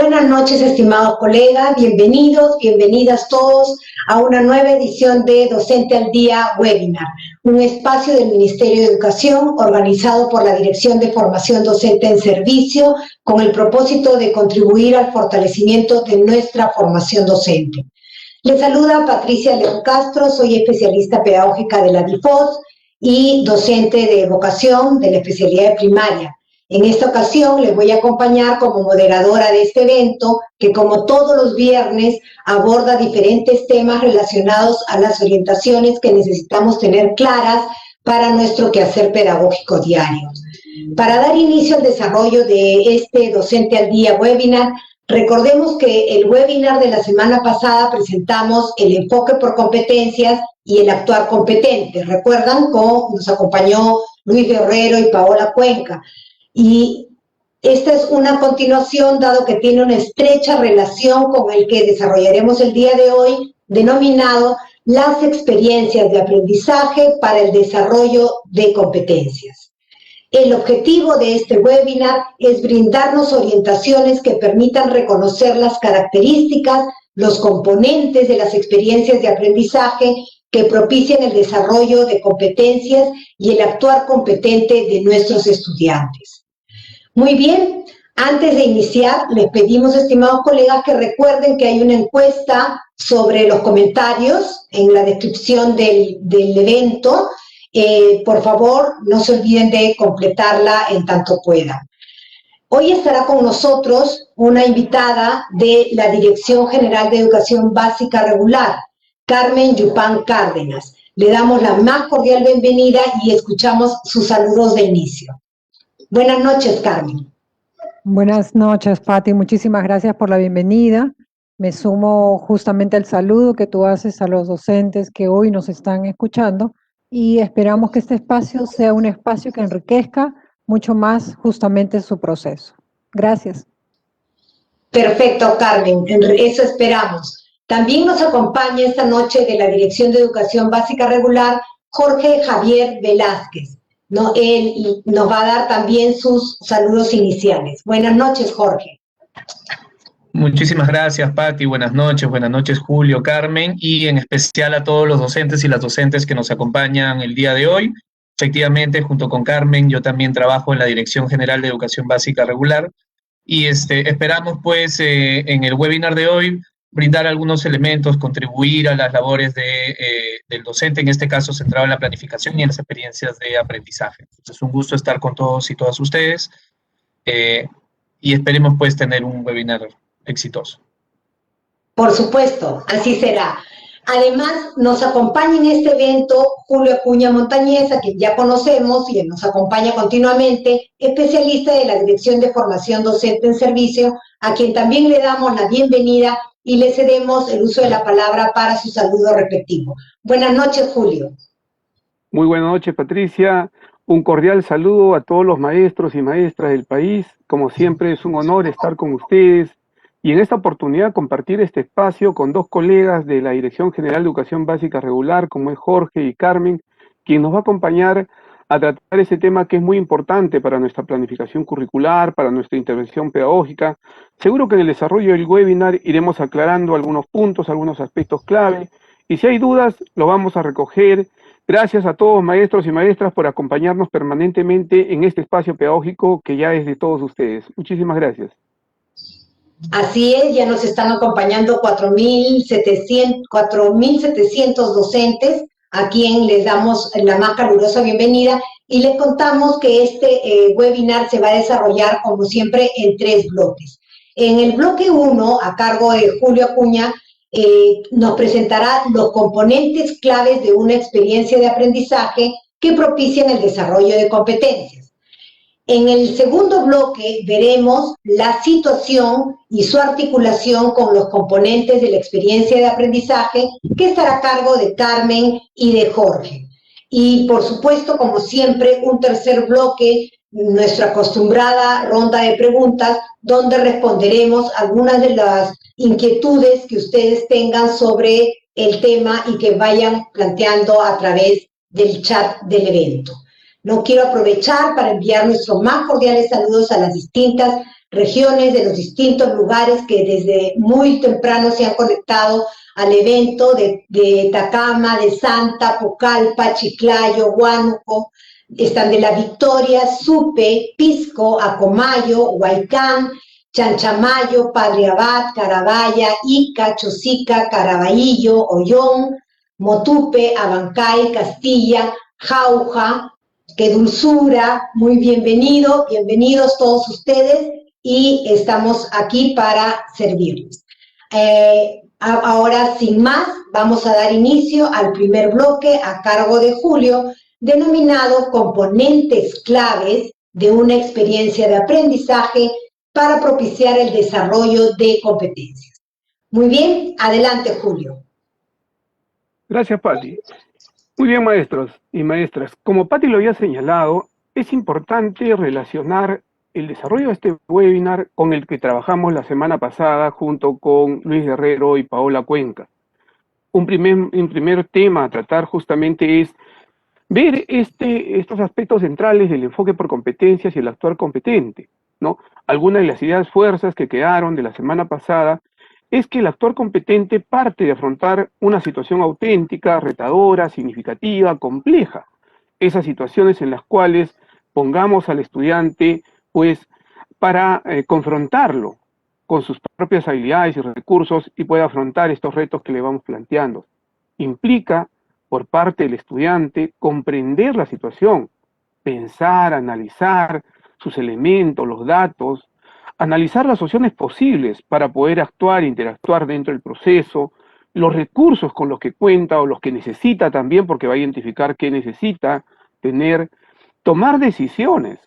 Buenas noches, estimados colegas, bienvenidos, bienvenidas todos a una nueva edición de Docente al Día Webinar, un espacio del Ministerio de Educación organizado por la Dirección de Formación Docente en Servicio con el propósito de contribuir al fortalecimiento de nuestra formación docente. Les saluda Patricia León Castro, soy especialista pedagógica de la DIFOS y docente de vocación de la especialidad de primaria. En esta ocasión les voy a acompañar como moderadora de este evento que, como todos los viernes, aborda diferentes temas relacionados a las orientaciones que necesitamos tener claras para nuestro quehacer pedagógico diario. Para dar inicio al desarrollo de este Docente al Día webinar, recordemos que el webinar de la semana pasada presentamos el enfoque por competencias y el actuar competente. ¿Recuerdan? Nos acompañó Luis Guerrero y Paola Cuenca. Y esta es una continuación, dado que tiene una estrecha relación con el que desarrollaremos el día de hoy, denominado las experiencias de aprendizaje para el desarrollo de competencias. El objetivo de este webinar es brindarnos orientaciones que permitan reconocer las características, los componentes de las experiencias de aprendizaje que propician el desarrollo de competencias y el actuar competente de nuestros estudiantes. Muy bien, antes de iniciar, les pedimos, estimados colegas, que recuerden que hay una encuesta sobre los comentarios en la descripción del evento. Por favor, no se olviden de completarla en tanto puedan. Hoy estará con nosotros una invitada de la Dirección General de Educación Básica Regular, Carmen Yupan Cárdenas. Le damos la más cordial bienvenida y escuchamos sus saludos de inicio. Buenas noches, Carmen. Buenas noches, Pati. Muchísimas gracias por la bienvenida. Me sumo justamente al saludo que tú haces a los docentes que hoy nos están escuchando y esperamos que este espacio sea un espacio que enriquezca mucho más justamente su proceso. Gracias. Perfecto, Carmen. Eso esperamos. También nos acompaña esta noche de la Dirección de Educación Básica Regular Jorge Javier Velázquez. No, él nos va a dar también sus saludos iniciales. Buenas noches, Jorge. Muchísimas gracias, Pati. Buenas noches, Julio, Carmen, y en especial a todos los docentes y las docentes que nos acompañan el día de hoy. Efectivamente, junto con Carmen, yo también trabajo en la Dirección General de Educación Básica Regular y esperamos, pues, en el webinar de hoy brindar algunos elementos, contribuir a las labores del docente, en este caso centrado en la planificación y en las experiencias de aprendizaje. Es un gusto estar con todos y todas ustedes y esperemos, pues, tener un webinar exitoso. Por supuesto, así será. Además, nos acompaña en este evento Julio Acuña Montañez, a quien ya conocemos y nos acompaña continuamente, especialista de la Dirección de Formación Docente en Servicio, a quien también le damos la bienvenida y le cedemos el uso de la palabra para su saludo respectivo. Buenas noches, Julio. Muy buenas noches, Patricia. Un cordial saludo a todos los maestros y maestras del país. Como siempre, es un honor estar con ustedes y en esta oportunidad compartir este espacio con dos colegas de la Dirección General de Educación Básica Regular, como es Jorge y Carmen, quien nos va a acompañar a tratar ese tema que es muy importante para nuestra planificación curricular, para nuestra intervención pedagógica. Seguro que en el desarrollo del webinar iremos aclarando algunos puntos, algunos aspectos clave, y si hay dudas, lo vamos a recoger. Gracias a todos, maestros y maestras, por acompañarnos permanentemente en este espacio pedagógico que ya es de todos ustedes. Muchísimas gracias. Así es, ya nos están acompañando 4.700 docentes, a quien les damos la más calurosa bienvenida y les contamos que este webinar se va a desarrollar, como siempre, en 3 bloques. En el bloque 1, a cargo de Julio Acuña, nos presentará los componentes claves de una experiencia de aprendizaje que propician el desarrollo de competencias. En el segundo bloque veremos la situación y su articulación con los componentes de la experiencia de aprendizaje, que estará a cargo de Carmen y de Jorge. Y, por supuesto, como siempre, un tercer bloque, nuestra acostumbrada ronda de preguntas, donde responderemos algunas de las inquietudes que ustedes tengan sobre el tema y que vayan planteando a través del chat del evento. No quiero aprovechar para enviar nuestros más cordiales saludos a las distintas regiones, de los distintos lugares que desde muy temprano se han conectado al evento de Tacama, de Santa, Pucallpa, Chiclayo, Huánuco, están de La Victoria, Supe, Pisco, Acomayo, Huaycán, Chanchamayo, Padre Abad, Carabaya, Ica, Chosica, Caraballo, Ollón, Motupe, Abancay, Castilla, Jauja. Qué dulzura, muy bienvenidos todos ustedes y estamos aquí para servirles. Ahora, sin más, vamos a dar inicio al primer bloque a cargo de Julio, denominado Componentes Claves de una experiencia de aprendizaje para propiciar el desarrollo de competencias. Muy bien, adelante, Julio. Gracias, Patti. Muy bien, maestros y maestras. Como Patti lo había señalado, es importante relacionar el desarrollo de este webinar con el que trabajamos la semana pasada junto con Luis Guerrero y Paola Cuenca. Un primer tema a tratar justamente es ver estos aspectos centrales del enfoque por competencias y el actuar competente, ¿no? Algunas de las ideas fuerzas que quedaron de la semana pasada es que el actuar competente parte de afrontar una situación auténtica, retadora, significativa, compleja. Esas situaciones en las cuales pongamos al estudiante, pues, para confrontarlo con sus propias habilidades y recursos y pueda afrontar estos retos que le vamos planteando. Implica, por parte del estudiante, comprender la situación, pensar, analizar sus elementos, los datos, analizar las opciones posibles para poder actuar e interactuar dentro del proceso, los recursos con los que cuenta o los que necesita también, porque va a identificar qué necesita tener, tomar decisiones,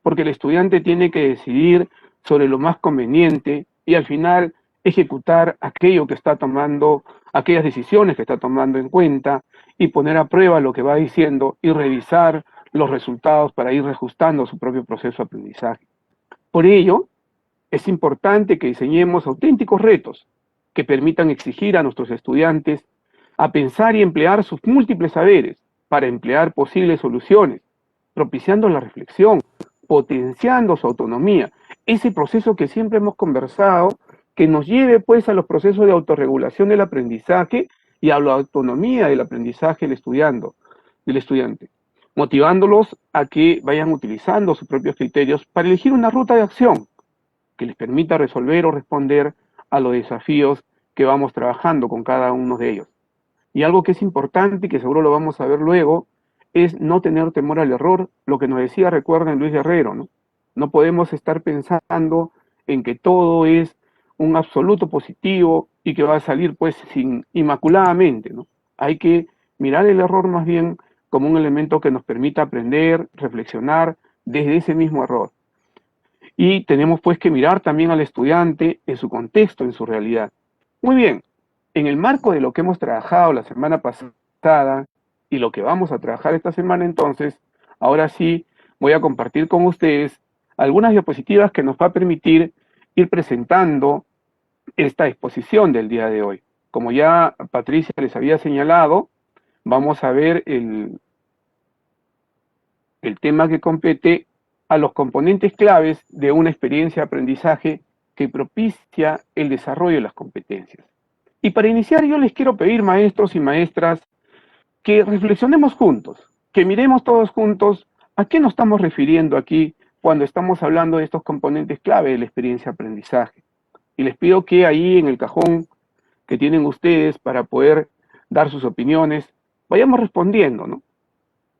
porque el estudiante tiene que decidir sobre lo más conveniente y al final ejecutar aquello que está tomando, aquellas decisiones que está tomando en cuenta y poner a prueba lo que va diciendo y revisar los resultados para ir reajustando su propio proceso de aprendizaje. Por ello, es importante que diseñemos auténticos retos que permitan exigir a nuestros estudiantes a pensar y emplear sus múltiples saberes para emplear posibles soluciones, propiciando la reflexión, potenciando su autonomía, ese proceso que siempre hemos conversado, que nos lleve pues a los procesos de autorregulación del aprendizaje y a la autonomía del aprendizaje del estudiante, motivándolos a que vayan utilizando sus propios criterios para elegir una ruta de acción que les permita resolver o responder a los desafíos que vamos trabajando con cada uno de ellos. Y algo que es importante y que seguro lo vamos a ver luego es no tener temor al error, lo que nos decía, recuerden, Luis Guerrero, ¿no? No podemos estar pensando en que todo es un absoluto positivo y que va a salir pues inmaculadamente, ¿no? Hay que mirar el error más bien como un elemento que nos permita aprender, reflexionar desde ese mismo error. Y tenemos pues que mirar también al estudiante en su contexto, en su realidad. Muy bien, en el marco de lo que hemos trabajado la semana pasada y lo que vamos a trabajar esta semana entonces, ahora sí voy a compartir con ustedes algunas diapositivas que nos va a permitir ir presentando esta exposición del día de hoy. Como ya Patricia les había señalado, vamos a ver el tema que compete a los componentes claves de una experiencia de aprendizaje que propicia el desarrollo de las competencias. Y para iniciar yo les quiero pedir, maestros y maestras, que reflexionemos juntos, que miremos todos juntos a qué nos estamos refiriendo aquí cuando estamos hablando de estos componentes clave de la experiencia de aprendizaje. Y les pido que ahí en el cajón que tienen ustedes para poder dar sus opiniones, vayamos respondiendo, ¿no?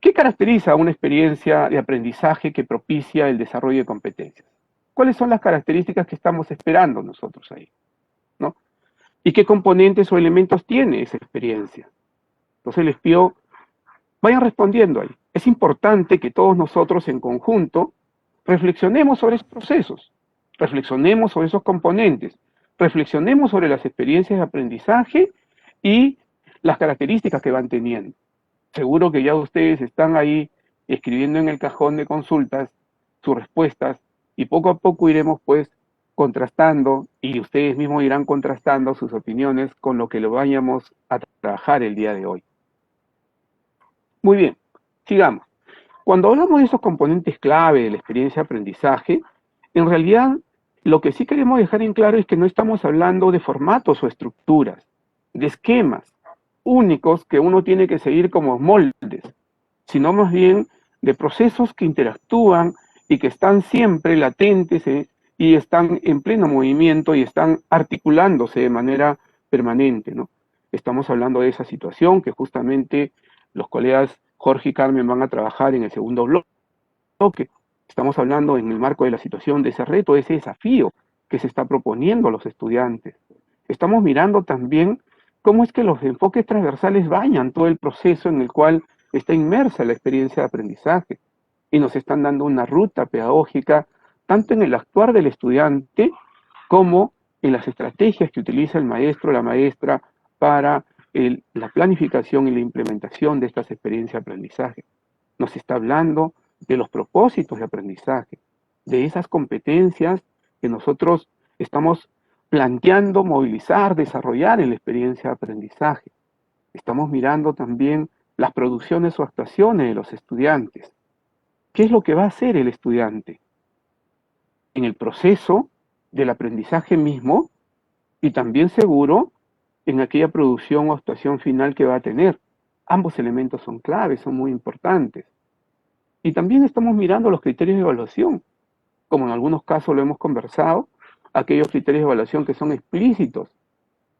¿Qué caracteriza una experiencia de aprendizaje que propicia el desarrollo de competencias? ¿Cuáles son las características que estamos esperando nosotros ahí, ¿no? ¿Y qué componentes o elementos tiene esa experiencia? Entonces les pido, vayan respondiendo ahí. Es importante que todos nosotros en conjunto reflexionemos sobre esos procesos, reflexionemos sobre esos componentes, reflexionemos sobre las experiencias de aprendizaje y las características que van teniendo. Seguro que ya ustedes están ahí escribiendo en el cajón de consultas sus respuestas y poco a poco iremos pues contrastando y ustedes mismos irán contrastando sus opiniones con lo que lo vayamos a trabajar el día de hoy. Muy bien, sigamos. Cuando hablamos de esos componentes clave de la experiencia de aprendizaje, en realidad Lo que sí queremos dejar en claro es que no estamos hablando de formatos o estructuras, de esquemas únicos que uno tiene que seguir como moldes, sino más bien de procesos que interactúan y que están siempre latentes y están en pleno movimiento y están articulándose de manera permanente, ¿no? Estamos hablando de esa situación que justamente los colegas Jorge y Carmen van a trabajar en el segundo bloque. Estamos hablando en el marco de la situación de ese reto, de ese desafío que se está proponiendo a los estudiantes. Estamos mirando también cómo es que los enfoques transversales bañan todo el proceso en el cual está inmersa la experiencia de aprendizaje y nos están dando una ruta pedagógica tanto en el actuar del estudiante como en las estrategias que utiliza el maestro o la maestra para la planificación y la implementación de estas experiencias de aprendizaje. Nos está hablando de los propósitos de aprendizaje, de esas competencias que nosotros estamos planteando movilizar, desarrollar en la experiencia de aprendizaje. Estamos mirando también las producciones o actuaciones de los estudiantes. ¿Qué es lo que va a hacer el estudiante en el proceso del aprendizaje mismo y también seguro en aquella producción o actuación final que va a tener? Ambos elementos son claves, son muy importantes. Y también estamos mirando los criterios de evaluación, como en algunos casos lo hemos conversado, aquellos criterios de evaluación que son explícitos,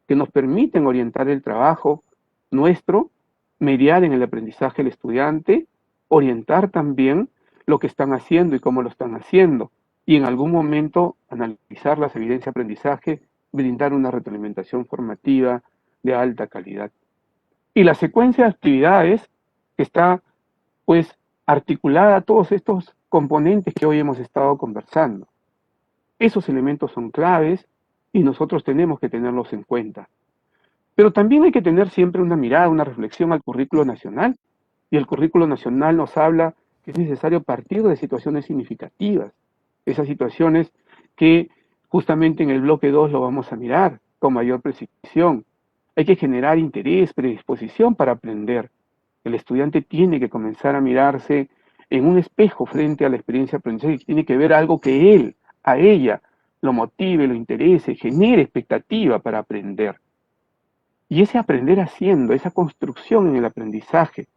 que nos permiten orientar el trabajo nuestro, mediar en el aprendizaje del estudiante, orientar también lo que están haciendo y cómo lo están haciendo, y en algún momento analizar las evidencias de aprendizaje, brindar una retroalimentación formativa de alta calidad. Y la secuencia de actividades que está, pues, articulada a todos estos componentes que hoy hemos estado conversando. Esos elementos son claves y nosotros tenemos que tenerlos en cuenta. Pero también hay que tener siempre una mirada, una reflexión al currículo nacional. Y el currículo nacional nos habla que es necesario partir de situaciones significativas. Esas situaciones que justamente en el bloque 2 lo vamos a mirar con mayor precisión. Hay que generar interés, predisposición para aprender. El estudiante tiene que comenzar a mirarse en un espejo frente a la experiencia de aprendizaje, que tiene que ver algo que él, a ella, lo motive, lo interese, genere expectativa para aprender. Y ese aprender haciendo, esa construcción en el aprendizaje,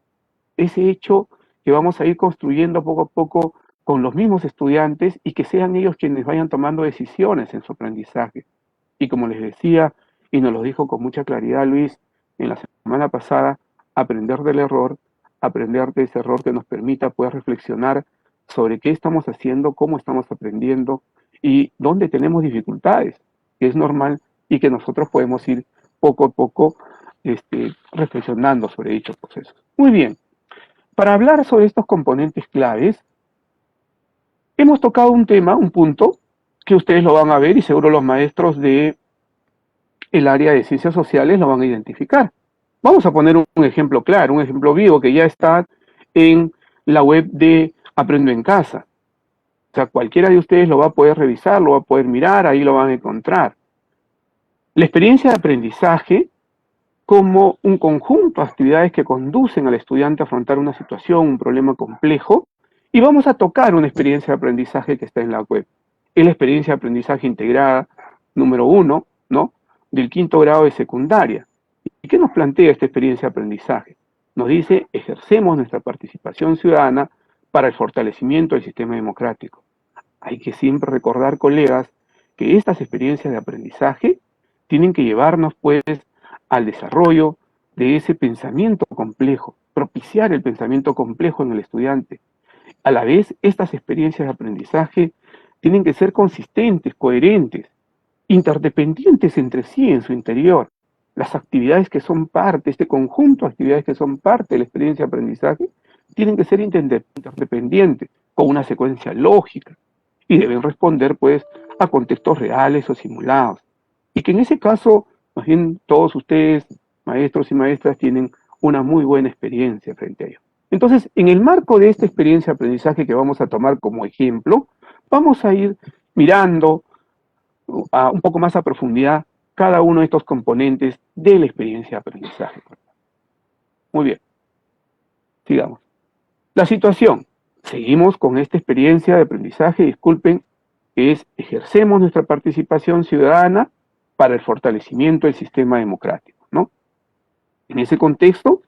ese hecho que vamos a ir construyendo poco a poco con los mismos estudiantes y que sean ellos quienes vayan tomando decisiones en su aprendizaje. Y como les decía, y nos lo dijo con mucha claridad Luis en la semana pasada, aprender del error, aprender de ese error que nos permita poder reflexionar sobre qué estamos haciendo, cómo estamos aprendiendo y dónde tenemos dificultades, que es normal y que nosotros podemos ir poco a poco reflexionando sobre dichos procesos. Muy bien, para hablar sobre estos componentes claves, hemos tocado un tema, un punto, que ustedes lo van a ver y seguro los maestros de el área de ciencias sociales lo van a identificar. Vamos a poner un ejemplo claro, un ejemplo vivo que ya está en la web de Aprendo en Casa. O sea, cualquiera de ustedes lo va a poder revisar, lo va a poder mirar, ahí lo van a encontrar. La experiencia de aprendizaje como un conjunto de actividades que conducen al estudiante a afrontar una situación, un problema complejo, y vamos a tocar una experiencia de aprendizaje que está en la web. Es la experiencia de aprendizaje integrada número 1, ¿no?, del 5º grado de secundaria. ¿Y qué nos plantea esta experiencia de aprendizaje? Nos dice, ejercemos nuestra participación ciudadana para el fortalecimiento del sistema democrático. Hay que siempre recordar, colegas, que estas experiencias de aprendizaje tienen que llevarnos, pues, al desarrollo de ese pensamiento complejo, propiciar el pensamiento complejo en el estudiante. A la vez, estas experiencias de aprendizaje tienen que ser consistentes, coherentes, interdependientes entre sí en su interior. Las actividades que son parte, este conjunto de actividades que son parte de la experiencia de aprendizaje, tienen que ser interdependientes, con una secuencia lógica, y deben responder, pues, a contextos reales o simulados. Y que en ese caso, más bien todos ustedes, maestros y maestras, tienen una muy buena experiencia frente a ello. Entonces, en el marco de esta experiencia de aprendizaje que vamos a tomar como ejemplo, vamos a ir mirando un poco más a profundidad cada uno de estos componentes de la experiencia de aprendizaje. Muy bien, sigamos. La situación. Seguimos con esta experiencia de aprendizaje, disculpen, es ejercemos nuestra participación ciudadana para el fortalecimiento del sistema democrático, ¿no? En ese contexto,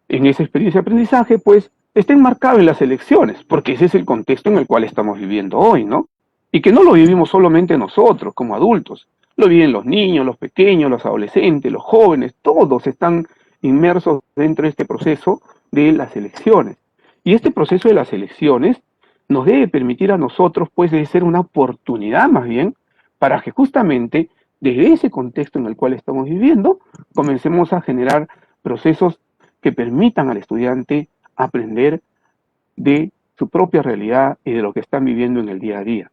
en esa experiencia de aprendizaje, pues, está enmarcado en las elecciones, porque ese es el contexto en el cual estamos viviendo hoy, ¿no? Y que no lo vivimos solamente nosotros como adultos, lo viven los niños, los pequeños, los adolescentes, los jóvenes, todos están inmersos dentro de este proceso de las elecciones. Y este proceso de las elecciones nos debe permitir a nosotros, pues, debe ser una oportunidad más bien, para que justamente desde ese contexto en el cual estamos viviendo, comencemos a generar procesos que permitan al estudiante aprender de su propia realidad y de lo que están viviendo en el día a día.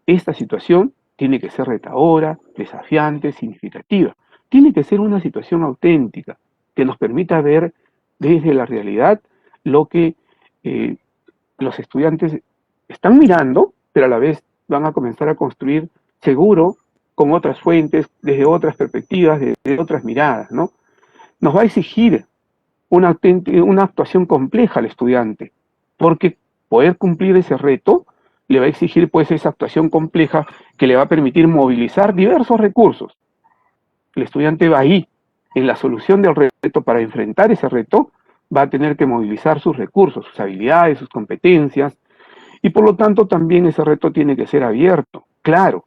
Esta situación tiene que ser retadora, desafiante, significativa. Tiene que ser una situación auténtica, que nos permita ver desde la realidad lo que los estudiantes están mirando, pero a la vez van a comenzar a construir seguro con otras fuentes, desde otras perspectivas, desde otras miradas, ¿no? Nos va a exigir una actuación compleja al estudiante, porque poder cumplir ese reto le va a exigir pues esa actuación compleja que le va a permitir movilizar diversos recursos. El estudiante va ahí, en la solución del reto, para enfrentar ese reto, va a tener que movilizar sus recursos, sus habilidades, sus competencias, y por lo tanto también ese reto tiene que ser abierto, claro,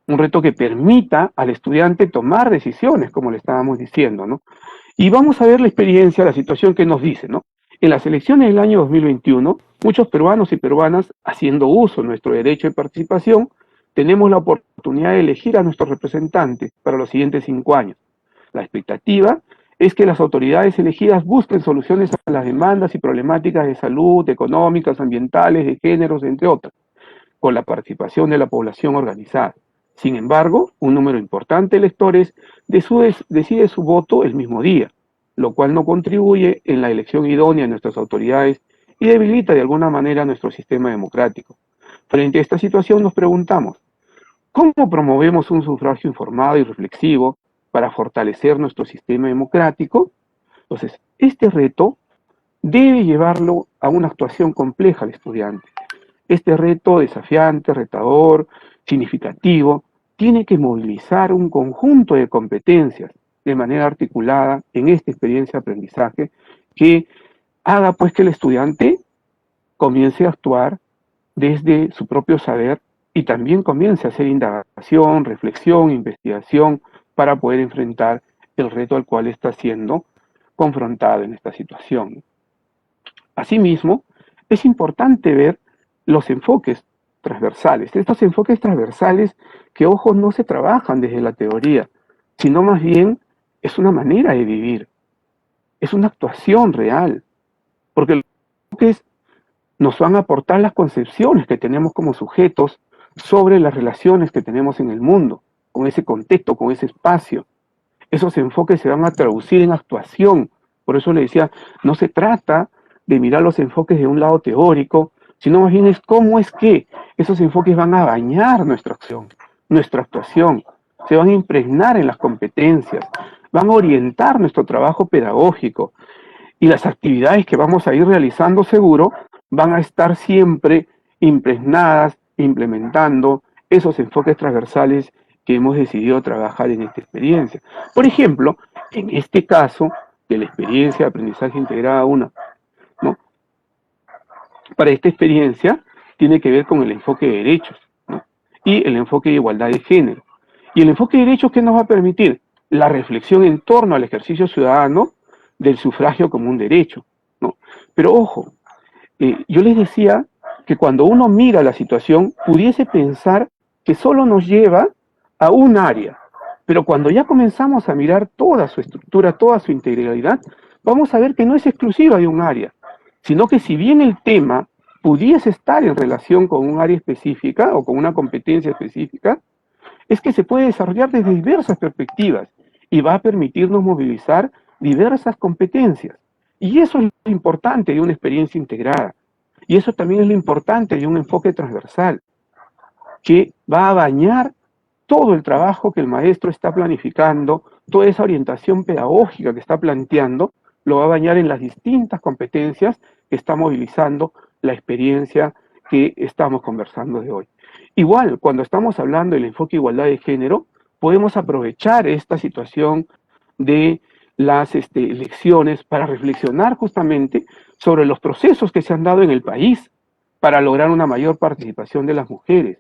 un reto que permita al estudiante tomar decisiones, como le estábamos diciendo, ¿no? Y vamos a ver la experiencia, la situación que nos dice, ¿no? En las elecciones del año 2021, muchos peruanos y peruanas, haciendo uso de nuestro derecho de participación, tenemos la oportunidad de elegir a nuestros representantes para los siguientes 5 años. La expectativa es que las autoridades elegidas busquen soluciones a las demandas y problemáticas de salud, económicas, ambientales, de géneros, entre otras, con la participación de la población organizada. Sin embargo, un número importante de electores decide su voto el mismo día, lo cual no contribuye en la elección idónea de nuestras autoridades y debilita de alguna manera nuestro sistema democrático. Frente a esta situación nos preguntamos, ¿cómo promovemos un sufragio informado y reflexivo para fortalecer nuestro sistema democrático? Entonces, este reto debe llevarlo a una actuación compleja al estudiante. Este reto desafiante, retador, significativo, tiene que movilizar un conjunto de competencias de manera articulada en esta experiencia de aprendizaje que haga pues que el estudiante comience a actuar desde su propio saber y también comience a hacer indagación, reflexión, investigación para poder enfrentar el reto al cual está siendo confrontado en esta situación. Asimismo, es importante ver los enfoques transversales. Estos enfoques transversales que, ojo, no se trabajan desde la teoría, sino más bien es una manera de vivir, es una actuación real, porque los enfoques nos van a aportar las concepciones que tenemos como sujetos sobre las relaciones que tenemos en el mundo, con ese contexto, con ese espacio. Esos enfoques se van a traducir en actuación. Por eso le decía, no se trata de mirar los enfoques de un lado teórico, sino más bien es cómo es que esos enfoques van a bañar nuestra acción, nuestra actuación, se van a impregnar en las competencias, van a orientar nuestro trabajo pedagógico y las actividades que vamos a ir realizando seguro van a estar siempre impregnadas, implementando esos enfoques transversales que hemos decidido trabajar en esta experiencia. Por ejemplo, en este caso de la experiencia de aprendizaje integrada 1, ¿no? Para esta experiencia tiene que ver con el enfoque de derechos, ¿no? Y el enfoque de igualdad de género. Y el enfoque de derechos, ¿qué nos va a permitir? La reflexión en torno al ejercicio ciudadano del sufragio como un derecho, ¿no? Pero ojo, yo les decía que cuando uno mira la situación, pudiese pensar que solo nos lleva a un área, pero cuando ya comenzamos a mirar toda su estructura, toda su integralidad, vamos a ver que no es exclusiva de un área, sino que si bien el tema pudiese estar en relación con un área específica o con una competencia específica, es que se puede desarrollar desde diversas perspectivas y va a permitirnos movilizar diversas competencias. Y eso es lo importante de una experiencia integrada. Y eso también es lo importante de un enfoque transversal, que va a bañar todo el trabajo que el maestro está planificando, toda esa orientación pedagógica que está planteando, lo va a bañar en las distintas competencias que está movilizando la experiencia que estamos conversando de hoy. Igual, cuando estamos hablando del enfoque de igualdad de género, podemos aprovechar esta situación de las elecciones para reflexionar justamente sobre los procesos que se han dado en el país para lograr una mayor participación de las mujeres.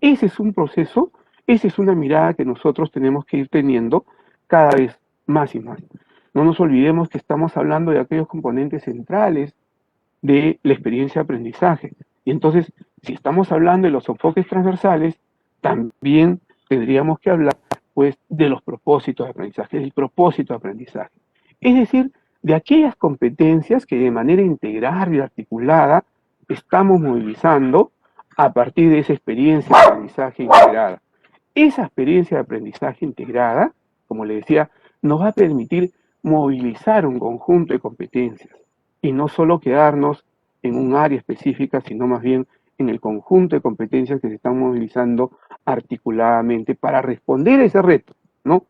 Ese es un proceso, esa es una mirada que nosotros tenemos que ir teniendo cada vez más y más. No nos olvidemos que estamos hablando de aquellos componentes centrales de la experiencia de aprendizaje. Y entonces, si estamos hablando de los enfoques transversales, también tendríamos que hablar, pues, de los propósitos de aprendizaje, del propósito de aprendizaje. Es decir, de aquellas competencias que de manera integral y articulada estamos movilizando a partir de esa experiencia de aprendizaje integrada. Esa experiencia de aprendizaje integrada, como le decía, nos va a permitir movilizar un conjunto de competencias y no solo quedarnos en un área específica, sino más bien en el conjunto de competencias que se están movilizando articuladamente para responder a ese reto, ¿no?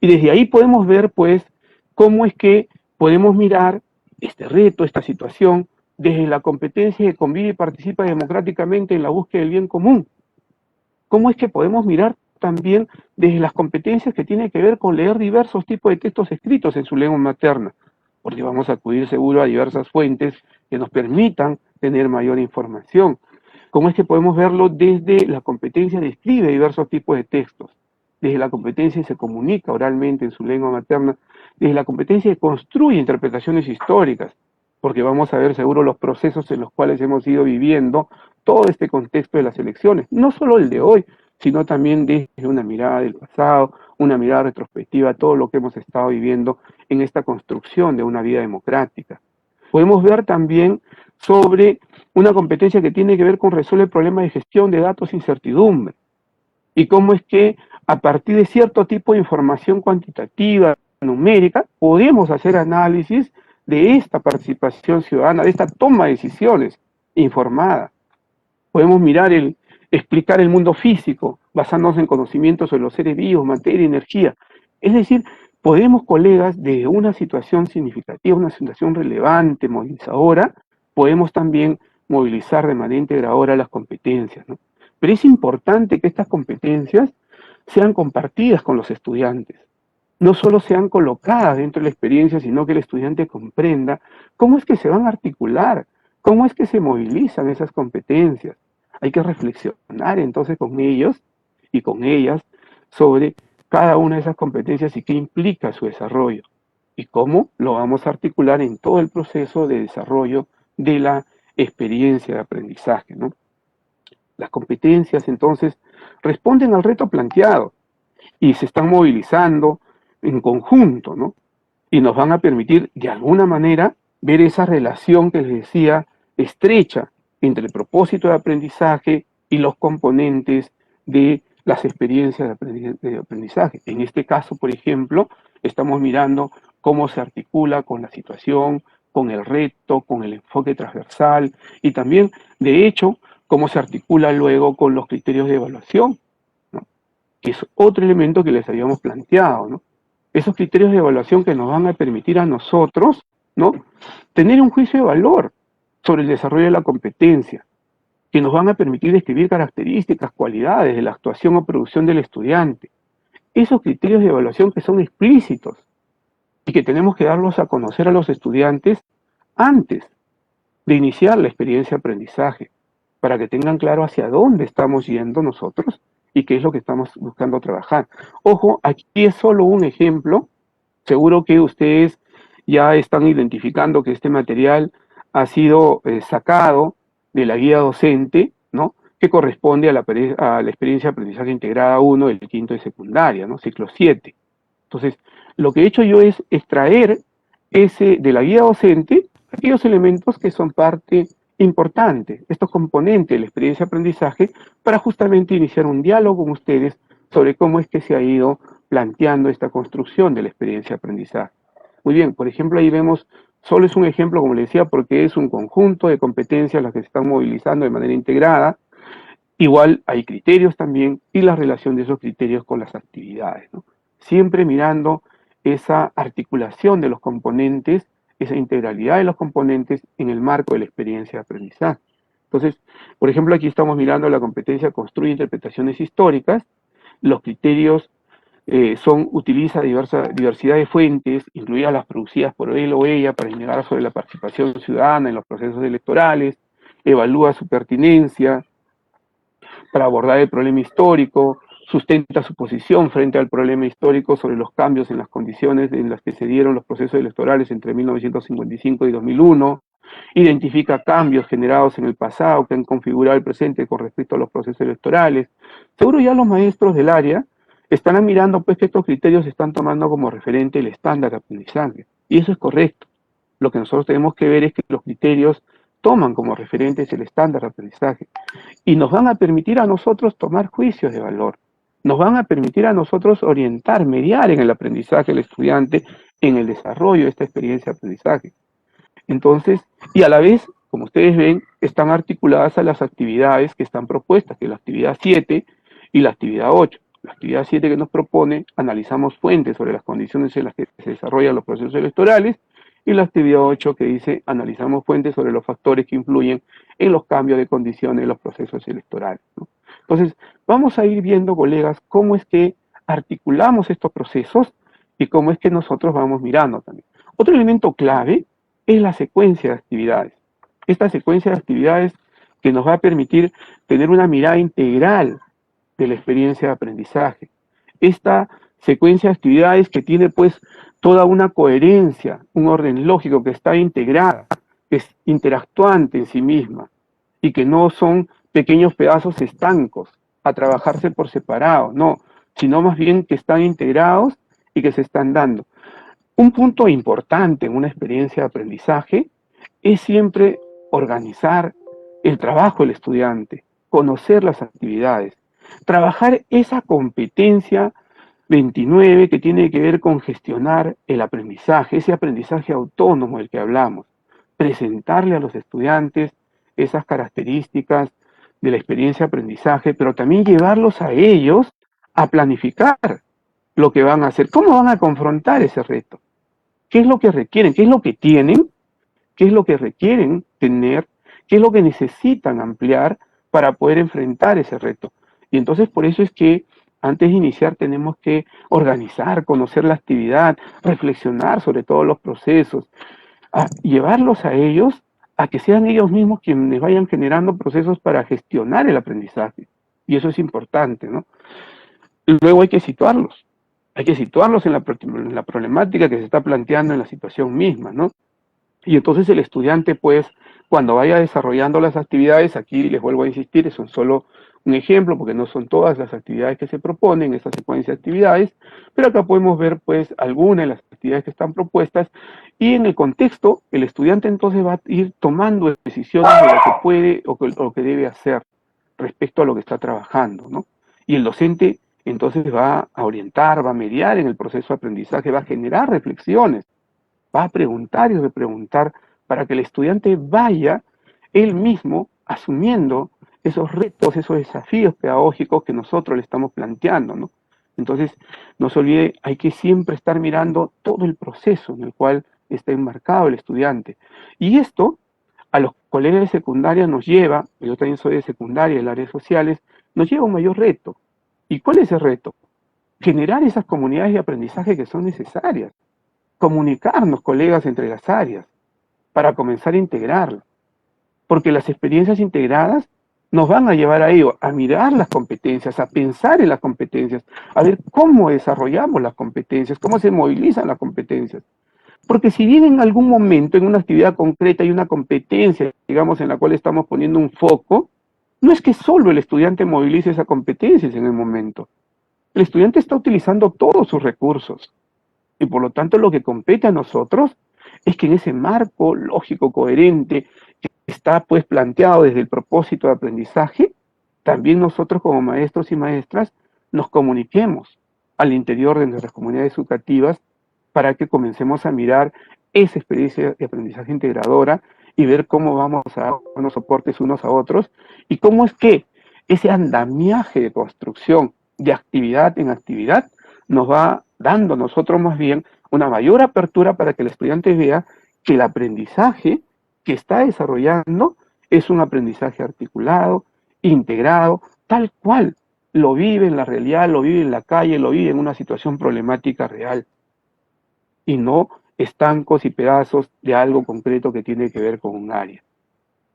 Y desde ahí podemos ver, pues, cómo es que podemos mirar este reto, esta situación, desde la competencia que convive y participa democráticamente en la búsqueda del bien común. ¿Cómo es que podemos mirar también desde las competencias que tienen que ver con leer diversos tipos de textos escritos en su lengua materna? Porque vamos a acudir seguro a diversas fuentes que nos permitan tener mayor información. ¿Cómo es que podemos verlo desde la competencia de escribe diversos tipos de textos? Desde la competencia de se comunica oralmente en su lengua materna, desde la competencia de construye interpretaciones históricas, porque vamos a ver seguro los procesos en los cuales hemos ido viviendo todo este contexto de las elecciones, no solo el de hoy, sino también desde una mirada del pasado, una mirada retrospectiva a todo lo que hemos estado viviendo en esta construcción de una vida democrática. Podemos ver también sobre una competencia que tiene que ver con resolver el problema de gestión de datos e incertidumbre, y cómo es que a partir de cierto tipo de información cuantitativa, numérica, podemos hacer análisis de esta participación ciudadana, de esta toma de decisiones informada. Podemos mirar explicar el mundo físico, basándonos en conocimientos sobre los seres vivos, materia y energía. Es decir, podemos, colegas, de una situación significativa, una situación relevante, movilizadora, podemos también movilizar de manera integradora las competencias, ¿no? Pero es importante que estas competencias sean compartidas con los estudiantes. No solo sean colocadas dentro de la experiencia, sino que el estudiante comprenda cómo es que se van a articular, cómo es que se movilizan esas competencias. Hay que reflexionar entonces con ellos y con ellas sobre cada una de esas competencias y qué implica su desarrollo y cómo lo vamos a articular en todo el proceso de desarrollo de la experiencia de aprendizaje, ¿no? Las competencias entonces responden al reto planteado y se están movilizando en conjunto, ¿no? Y nos van a permitir de alguna manera ver esa relación que les decía estrecha entre el propósito de aprendizaje y los componentes de las experiencias de aprendizaje. En este caso, por ejemplo, estamos mirando cómo se articula con la situación, con el reto, con el enfoque transversal y también, de hecho, cómo se articula luego con los criterios de evaluación, ¿no? Que es otro elemento que les habíamos planteado, ¿no? Esos criterios de evaluación que nos van a permitir a nosotros, ¿no?, tener un juicio de valor sobre el desarrollo de la competencia, que nos van a permitir describir características, cualidades de la actuación o producción del estudiante. Esos criterios de evaluación que son explícitos y que tenemos que darlos a conocer a los estudiantes antes de iniciar la experiencia de aprendizaje, para que tengan claro hacia dónde estamos yendo nosotros y qué es lo que estamos buscando trabajar. Ojo, aquí es solo un ejemplo. Seguro que ustedes ya están identificando que este material ha sido sacado de la guía docente, ¿no?, que corresponde a la experiencia de aprendizaje integrada 1 del quinto de secundaria, ¿no?, ciclo 7. Entonces, lo que he hecho yo es extraer de la guía docente aquellos elementos que son parte importante, estos componentes de la experiencia de aprendizaje, para justamente iniciar un diálogo con ustedes sobre cómo es que se ha ido planteando esta construcción de la experiencia de aprendizaje. Muy bien, por ejemplo, ahí vemos, solo es un ejemplo, como les decía, porque es un conjunto de competencias las que se están movilizando de manera integrada. Igual hay criterios también y la relación de esos criterios con las actividades, ¿no? Siempre mirando esa articulación de los componentes, esa integralidad de los componentes en el marco de la experiencia de aprendizaje. Entonces, por ejemplo, aquí estamos mirando la competencia construye interpretaciones históricas. Los criterios utiliza diversidad de fuentes, incluidas las producidas por él o ella, para indagar sobre la participación ciudadana en los procesos electorales, evalúa su pertinencia para abordar el problema histórico, sustenta su posición frente al problema histórico sobre los cambios en las condiciones en las que se dieron los procesos electorales entre 1955 y 2001, identifica cambios generados en el pasado que han configurado el presente con respecto a los procesos electorales. Seguro ya los maestros del área estarán mirando pues que estos criterios están tomando como referente el estándar de aprendizaje, y eso es correcto. Lo que nosotros tenemos que ver es que los criterios toman como referentes el estándar de aprendizaje y nos van a permitir a nosotros tomar juicios de valor, nos van a permitir a nosotros orientar, mediar en el aprendizaje del estudiante, en el desarrollo de esta experiencia de aprendizaje. Entonces, y a la vez, como ustedes ven, están articuladas a las actividades que están propuestas, que es la actividad 7 y la actividad 8. La actividad 7 que nos propone, analizamos fuentes sobre las condiciones en las que se desarrollan los procesos electorales, y la actividad 8 que dice, analizamos fuentes sobre los factores que influyen en los cambios de condiciones de los procesos electorales, ¿no? Entonces, vamos a ir viendo, colegas, cómo es que articulamos estos procesos y cómo es que nosotros vamos mirando también. Otro elemento clave es la secuencia de actividades. Esta secuencia de actividades que nos va a permitir tener una mirada integral de la experiencia de aprendizaje. Esta secuencia de actividades que tiene pues toda una coherencia, un orden lógico que está integrada, que es interactuante en sí misma y que no son pequeños pedazos estancos a trabajarse por separado, no, sino más bien que están integrados y que se están dando. Un punto importante en una experiencia de aprendizaje es siempre organizar el trabajo del estudiante, conocer las actividades, trabajar esa competencia 29 que tiene que ver con gestionar el aprendizaje, ese aprendizaje autónomo del que hablamos, presentarle a los estudiantes esas características de la experiencia de aprendizaje, pero también llevarlos a ellos a planificar lo que van a hacer, cómo van a confrontar ese reto, qué es lo que requieren, qué es lo que tienen, qué es lo que requieren tener, qué es lo que necesitan ampliar para poder enfrentar ese reto. Y entonces por eso es que antes de iniciar tenemos que organizar, conocer la actividad, reflexionar sobre todos los procesos, llevarlos a ellos a que sean ellos mismos quienes vayan generando procesos para gestionar el aprendizaje. Y eso es importante, ¿no? Luego hay que situarlos en la problemática que se está planteando en la situación misma, ¿no? Y entonces el estudiante, pues, cuando vaya desarrollando las actividades, aquí les vuelvo a insistir, son solo un ejemplo, porque no son todas las actividades que se proponen, esta secuencia de actividades, pero acá podemos ver, pues, algunas de las actividades que están propuestas, y en el contexto, el estudiante entonces va a ir tomando decisiones de lo que puede o lo que debe hacer respecto a lo que está trabajando, ¿no? Y el docente entonces va a orientar, va a mediar en el proceso de aprendizaje, va a generar reflexiones, va a preguntar y repreguntar para que el estudiante vaya él mismo asumiendo esos retos, esos desafíos pedagógicos que nosotros le estamos planteando, ¿no? Entonces, no se olvide, hay que siempre estar mirando todo el proceso en el cual está enmarcado el estudiante. Y esto, a los colegas de secundaria nos lleva, yo también soy de secundaria, del área de sociales, nos lleva a un mayor reto. ¿Y cuál es el reto? Generar esas comunidades de aprendizaje que son necesarias. Comunicarnos, colegas, entre las áreas, para comenzar a integrarlo. Porque las experiencias integradas nos van a llevar a ello, a mirar las competencias, a pensar en las competencias, a ver cómo desarrollamos las competencias, cómo se movilizan las competencias. Porque si bien en algún momento, en una actividad concreta hay una competencia, digamos, en la cual estamos poniendo un foco, no es que solo el estudiante movilice esas competencias en el momento. El estudiante está utilizando todos sus recursos. Y por lo tanto lo que compete a nosotros es que en ese marco lógico, coherente, que está pues planteado desde el propósito de aprendizaje, también nosotros como maestros y maestras nos comuniquemos al interior de nuestras comunidades educativas para que comencemos a mirar esa experiencia de aprendizaje integradora y ver cómo vamos a darnos soportes unos a otros y cómo es que ese andamiaje de construcción de actividad en actividad nos va dando a nosotros más bien una mayor apertura para que el estudiante vea que el aprendizaje que está desarrollando es un aprendizaje articulado, integrado, tal cual lo vive en la realidad, lo vive en la calle, lo vive en una situación problemática real, y no estancos y pedazos de algo concreto que tiene que ver con un área.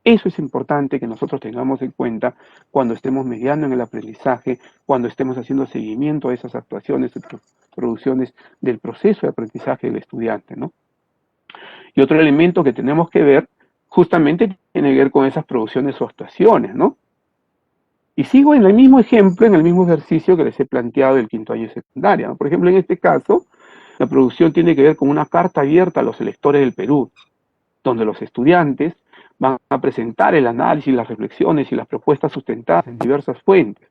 Eso es importante que nosotros tengamos en cuenta cuando estemos mediando en el aprendizaje, cuando estemos haciendo seguimiento a esas actuaciones, producciones del proceso de aprendizaje del estudiante, ¿no? Y otro elemento que tenemos que ver justamente tiene que ver con esas producciones o actuaciones, ¿no? Y sigo en el mismo ejemplo, en el mismo ejercicio que les he planteado del quinto año de secundaria, ¿no? Por ejemplo, en este caso, la producción tiene que ver con una carta abierta a los electores del Perú, donde los estudiantes van a presentar el análisis, las reflexiones y las propuestas sustentadas en diversas fuentes.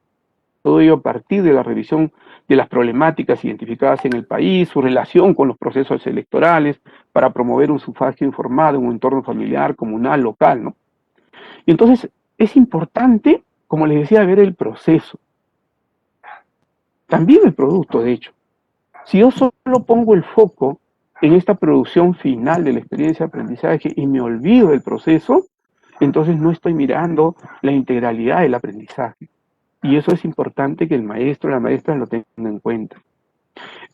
Todo ello a partir de la revisión de las problemáticas identificadas en el país, su relación con los procesos electorales, para promover un sufragio informado en un entorno familiar, comunal, local, ¿no? Y entonces es importante, como les decía, ver el proceso. También el producto, de hecho. Si yo solo pongo el foco en esta producción final de la experiencia de aprendizaje y me olvido del proceso, entonces no estoy mirando la integralidad del aprendizaje. Y eso es importante que el maestro o la maestra lo tenga en cuenta.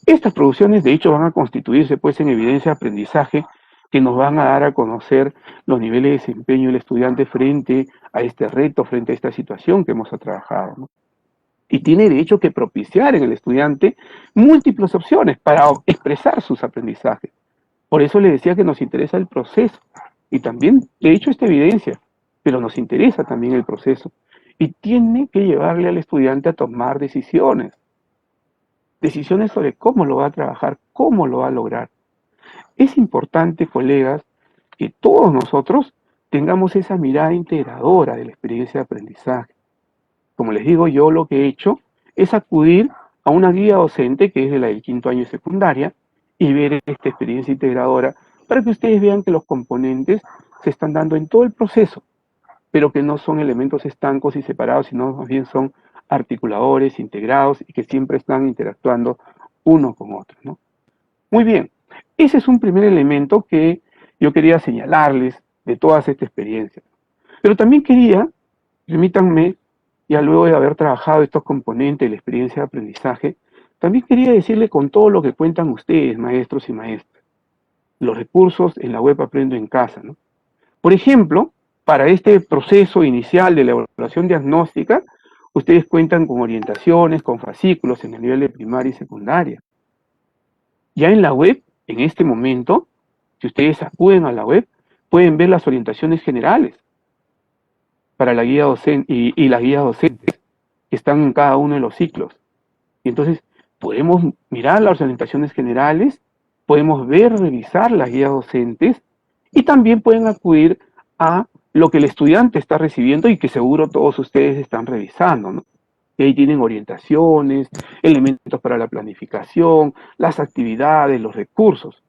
Estas producciones, de hecho, van a constituirse pues en evidencia de aprendizaje que nos van a dar a conocer los niveles de desempeño del estudiante frente a este reto, frente a esta situación que hemos trabajado, ¿no? Y tiene de hecho que propiciar en el estudiante múltiples opciones para expresar sus aprendizajes. Por eso le decía que nos interesa el proceso. Y también, de hecho, esta evidencia, pero nos interesa también el proceso. Y tiene que llevarle al estudiante a tomar decisiones. Decisiones sobre cómo lo va a trabajar, cómo lo va a lograr. Es importante, colegas, que todos nosotros tengamos esa mirada integradora de la experiencia de aprendizaje. Como les digo, yo lo que he hecho es acudir a una guía docente que es de la del quinto año de secundaria y ver esta experiencia integradora para que ustedes vean que los componentes se están dando en todo el proceso, pero que no son elementos estancos y separados, sino más bien son articuladores, integrados y que siempre están interactuando uno con otro, ¿no? Muy bien, ese es un primer elemento que yo quería señalarles de todas estas experiencias. Pero también quería, permítanme, ya luego de haber trabajado estos componentes de la experiencia de aprendizaje, también quería decirle con todo lo que cuentan ustedes, maestros y maestras, los recursos en la web Aprendo en Casa, ¿no? Por ejemplo, para este proceso inicial de la evaluación diagnóstica, ustedes cuentan con orientaciones, con fascículos en el nivel de primaria y secundaria. Ya en la web, en este momento, si ustedes acuden a la web, pueden ver las orientaciones generales para la guía docente y las guías docentes que están en cada uno de los ciclos. Y entonces podemos mirar las orientaciones generales, podemos ver, revisar las guías docentes y también pueden acudir a lo que el estudiante está recibiendo y que seguro todos ustedes están revisando, ¿no? Y ahí tienen orientaciones, elementos para la planificación, las actividades, los recursos.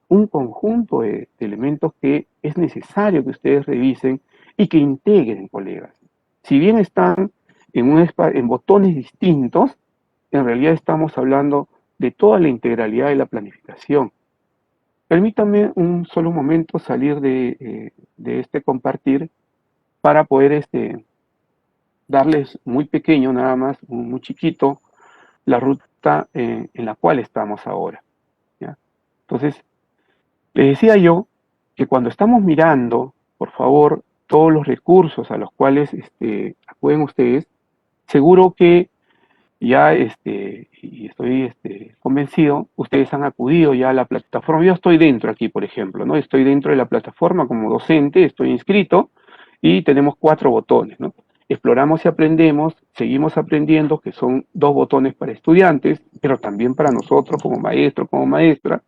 Un conjunto de elementos que es necesario que ustedes revisen y que integren, colegas. Si bien están en botones distintos, en realidad estamos hablando de toda la integralidad de la planificación. Permítanme un solo momento salir de este compartir para poder darles muy pequeño, nada más, muy chiquito, la ruta en la cual estamos ahora, ¿ya? Entonces, les decía yo que cuando estamos mirando, por favor, todos los recursos a los cuales acuden ustedes, seguro que ya, y estoy convencido, ustedes han acudido ya a la plataforma. Yo estoy dentro aquí, por ejemplo, ¿no? Estoy dentro de la plataforma como docente, estoy inscrito y tenemos 4 botones, ¿no? Exploramos y aprendemos, seguimos aprendiendo, que son 2 botones para estudiantes, pero también para nosotros como maestro, como maestra,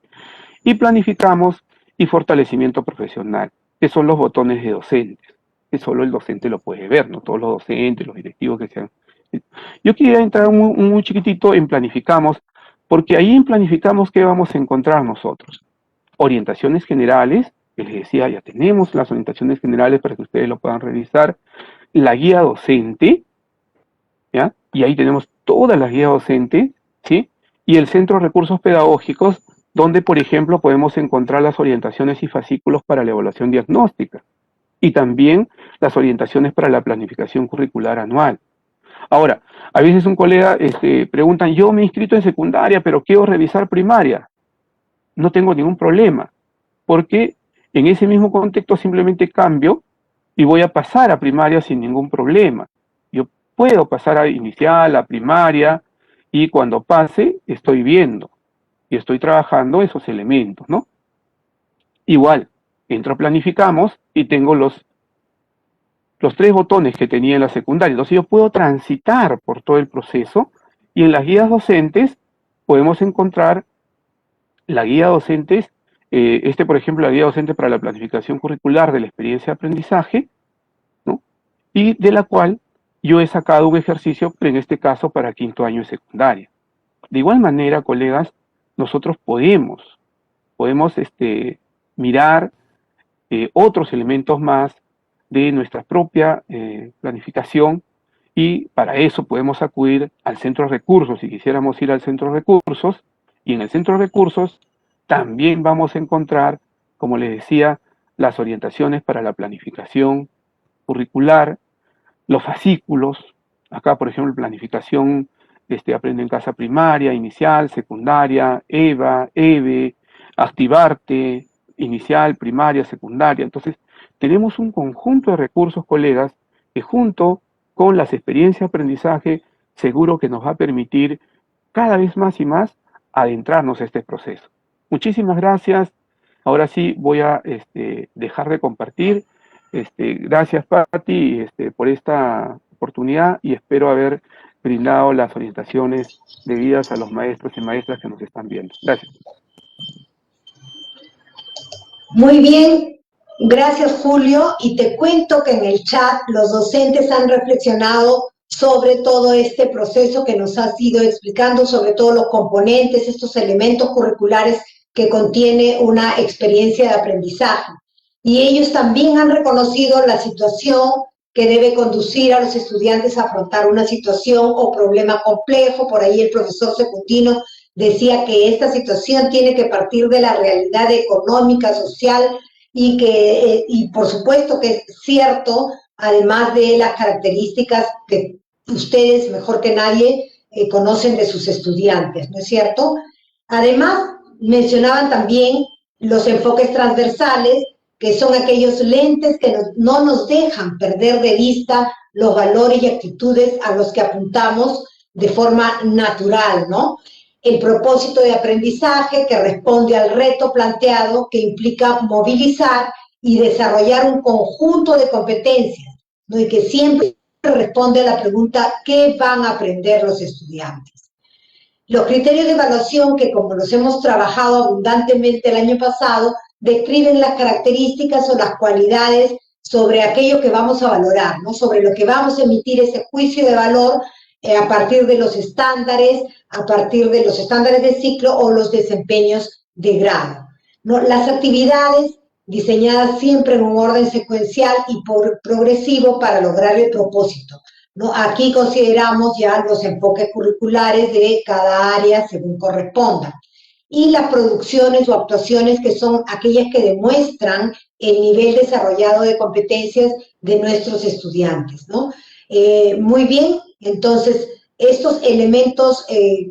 y planificamos y fortalecimiento profesional, que son los botones de docentes, que solo el docente lo puede ver, no todos los docentes, los directivos que sean. Yo quería entrar muy chiquitito en planificamos, porque ahí en planificamos qué vamos a encontrar nosotros. Orientaciones generales, que les decía, ya tenemos las orientaciones generales para que ustedes lo puedan revisar, la guía docente, ¿ya? Y ahí tenemos toda la guía docente, ¿sí? Y el centro de recursos pedagógicos, donde, por ejemplo, podemos encontrar las orientaciones y fascículos para la evaluación diagnóstica. y también las orientaciones para la planificación curricular anual. Ahora, a veces un colega preguntan, yo me he inscrito en secundaria, pero quiero revisar primaria. No tengo ningún problema, porque en ese mismo contexto simplemente cambio y voy a pasar a primaria sin ningún problema. Yo puedo pasar a inicial, a primaria, y cuando pase estoy viendo y estoy trabajando esos elementos, ¿no? Igual, entro a planificamos y tengo los 3 botones que tenía en la secundaria. Entonces yo puedo transitar por todo el proceso y en las guías docentes podemos encontrar la guía docentes, por ejemplo, la guía docente para la planificación curricular de la experiencia de aprendizaje, ¿no? Y de la cual yo he sacado un ejercicio, en este caso para 5º año de secundaria. De igual manera, colegas, nosotros podemos mirar otros elementos más de nuestra propia planificación, y para eso podemos acudir al centro de recursos si quisiéramos ir al centro de recursos, y en el centro de recursos también vamos a encontrar, como les decía, las orientaciones para la planificación curricular, los fascículos, acá por ejemplo planificación Aprende en Casa primaria, inicial, secundaria, EVA, EVE, Activarte, inicial, primaria, secundaria. Entonces, tenemos un conjunto de recursos, colegas, que junto con las experiencias de aprendizaje, seguro que nos va a permitir cada vez más y más adentrarnos a este proceso. Muchísimas gracias. Ahora sí voy a dejar de compartir. Gracias, Patti, por esta oportunidad, y espero haber brindado las orientaciones debidas a los maestros y maestras que nos están viendo. Gracias. Muy bien, gracias Julio, y te cuento que en el chat los docentes han reflexionado sobre todo este proceso que nos has ido explicando, sobre todos los componentes, estos elementos curriculares que contiene una experiencia de aprendizaje. Y ellos también han reconocido la situación que debe conducir a los estudiantes a afrontar una situación o problema complejo. Por ahí el profesor Secundino decía que esta situación tiene que partir de la realidad económica, social, y por supuesto que es cierto, además de las características que ustedes mejor que nadie conocen de sus estudiantes, ¿no es cierto? Además, mencionaban también los enfoques transversales, que son aquellos lentes que no nos dejan perder de vista los valores y actitudes a los que apuntamos de forma natural, ¿no? El propósito de aprendizaje que responde al reto planteado, que implica movilizar y desarrollar un conjunto de competencias, ¿no? Y que siempre responde a la pregunta, ¿qué van a aprender los estudiantes? Los criterios de evaluación, que como los hemos trabajado abundantemente el año pasado, describen las características o las cualidades sobre aquello que vamos a valorar, ¿no? Sobre lo que vamos a emitir ese juicio de valor a partir de los estándares, de ciclo o los desempeños de grado, ¿no? Las actividades diseñadas siempre en un orden secuencial y progresivo para lograr el propósito, ¿no? Aquí consideramos ya los enfoques curriculares de cada área según corresponda. Y las producciones o actuaciones que son aquellas que demuestran el nivel desarrollado de competencias de nuestros estudiantes, ¿no? Muy bien, entonces estos elementos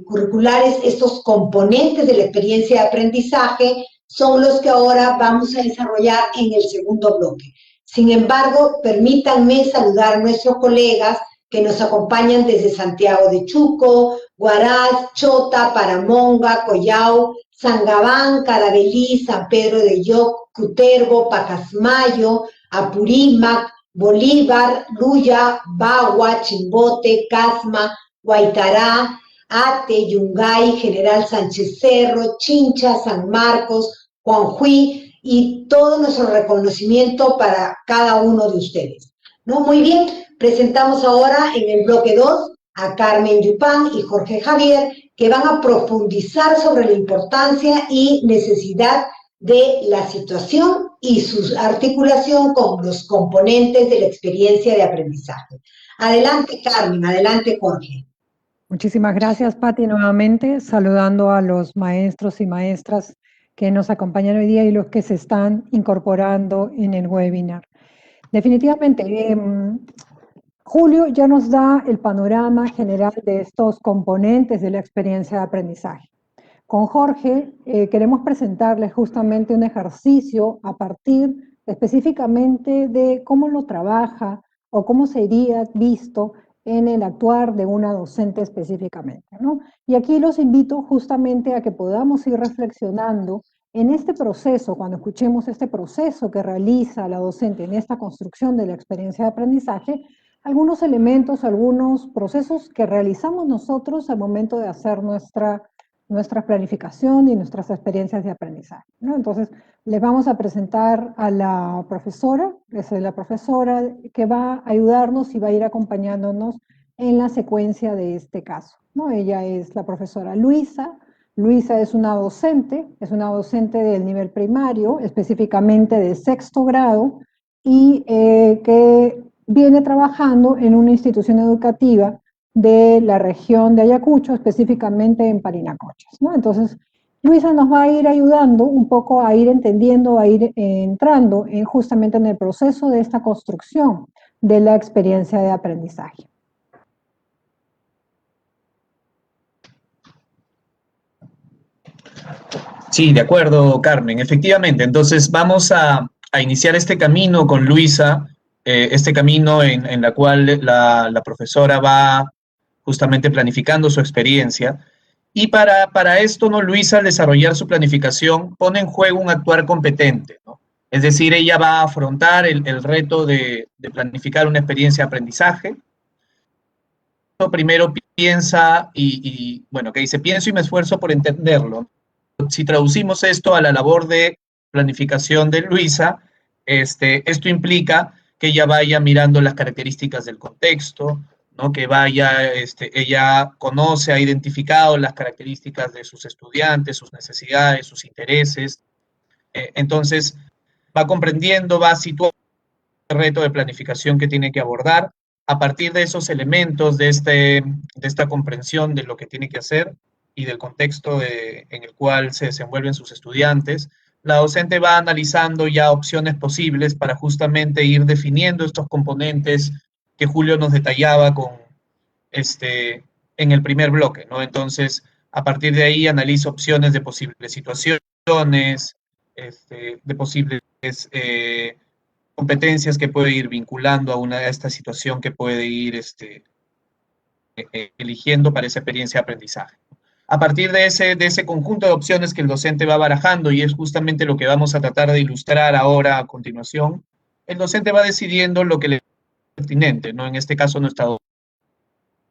curriculares, estos componentes de la experiencia de aprendizaje son los que ahora vamos a desarrollar en el segundo bloque. Sin embargo, permítanme saludar a nuestros colegas que nos acompañan desde Santiago de Chuco, Huaraz, Chota, Paramonga, Collao, Sangabán, Caravelí, San Pedro de Yoc, Cutervo, Pacasmayo, Apurímac, Bolívar, Luya, Bagua, Chimbote, Casma, Guaitará, Ate, Yungay, General Sánchez Cerro, Chincha, San Marcos, Juanjuí, y todo nuestro reconocimiento para cada uno de ustedes, ¿no? Muy bien, presentamos ahora en el bloque 2 a Carmen Yupán y Jorge Javier, que van a profundizar sobre la importancia y necesidad de la situación y su articulación con los componentes de la experiencia de aprendizaje. Adelante, Carmen, adelante, Jorge. Muchísimas gracias, Patti, nuevamente, saludando a los maestros y maestras que nos acompañan hoy día y los que se están incorporando en el webinar. Definitivamente. Julio ya nos da el panorama general de estos componentes de la experiencia de aprendizaje. Con Jorge queremos presentarles justamente un ejercicio a partir específicamente de cómo lo trabaja o cómo sería visto en el actuar de una docente específicamente, ¿no? Y aquí los invito justamente a que podamos ir reflexionando en este proceso, cuando escuchemos este proceso que realiza la docente en esta construcción de la experiencia de aprendizaje, algunos elementos, algunos procesos que realizamos nosotros al momento de hacer nuestra planificación y nuestras experiencias de aprendizaje, ¿no? Entonces, les vamos a presentar a la profesora, es la profesora que va a ayudarnos y va a ir acompañándonos en la secuencia de este caso, ¿no? Ella es la profesora Luisa. Luisa es una docente del nivel primario, específicamente de 6º grado, y que viene trabajando en una institución educativa de la región de Ayacucho, específicamente en Parinacochas, ¿no? Entonces, Luisa nos va a ir ayudando un poco a ir entendiendo, a ir entrando justamente en el proceso de esta construcción de la experiencia de aprendizaje. Sí, de acuerdo, Carmen. Efectivamente, entonces vamos a iniciar este camino con Luisa, este camino en la cual la profesora va justamente planificando su experiencia. Y para esto, ¿no? Luisa, al desarrollar su planificación, pone en juego un actuar competente, ¿no? Es decir, ella va a afrontar el reto de planificar una experiencia de aprendizaje. Primero piensa bueno, que dice, pienso y me esfuerzo por entenderlo. Si traducimos esto a la labor de planificación de Luisa, esto implica que ella vaya mirando las características del contexto, ¿no? Que vaya, ella conoce, ha identificado las características de sus estudiantes, sus necesidades, sus intereses. Entonces, va comprendiendo, va situando el reto de planificación que tiene que abordar. A partir de esos elementos, de esta comprensión de lo que tiene que hacer y del contexto en el cual se desenvuelven sus estudiantes, la docente va analizando ya opciones posibles para justamente ir definiendo estos componentes que Julio nos detallaba en el primer bloque, ¿no? Entonces, a partir de ahí analiza opciones de posibles situaciones, de posibles competencias que puede ir vinculando a esta situación que puede ir eligiendo para esa experiencia de aprendizaje. A partir de ese conjunto de opciones que el docente va barajando, y es justamente lo que vamos a tratar de ilustrar ahora a continuación, el docente va decidiendo lo que le es pertinente, ¿no? En este caso, nuestra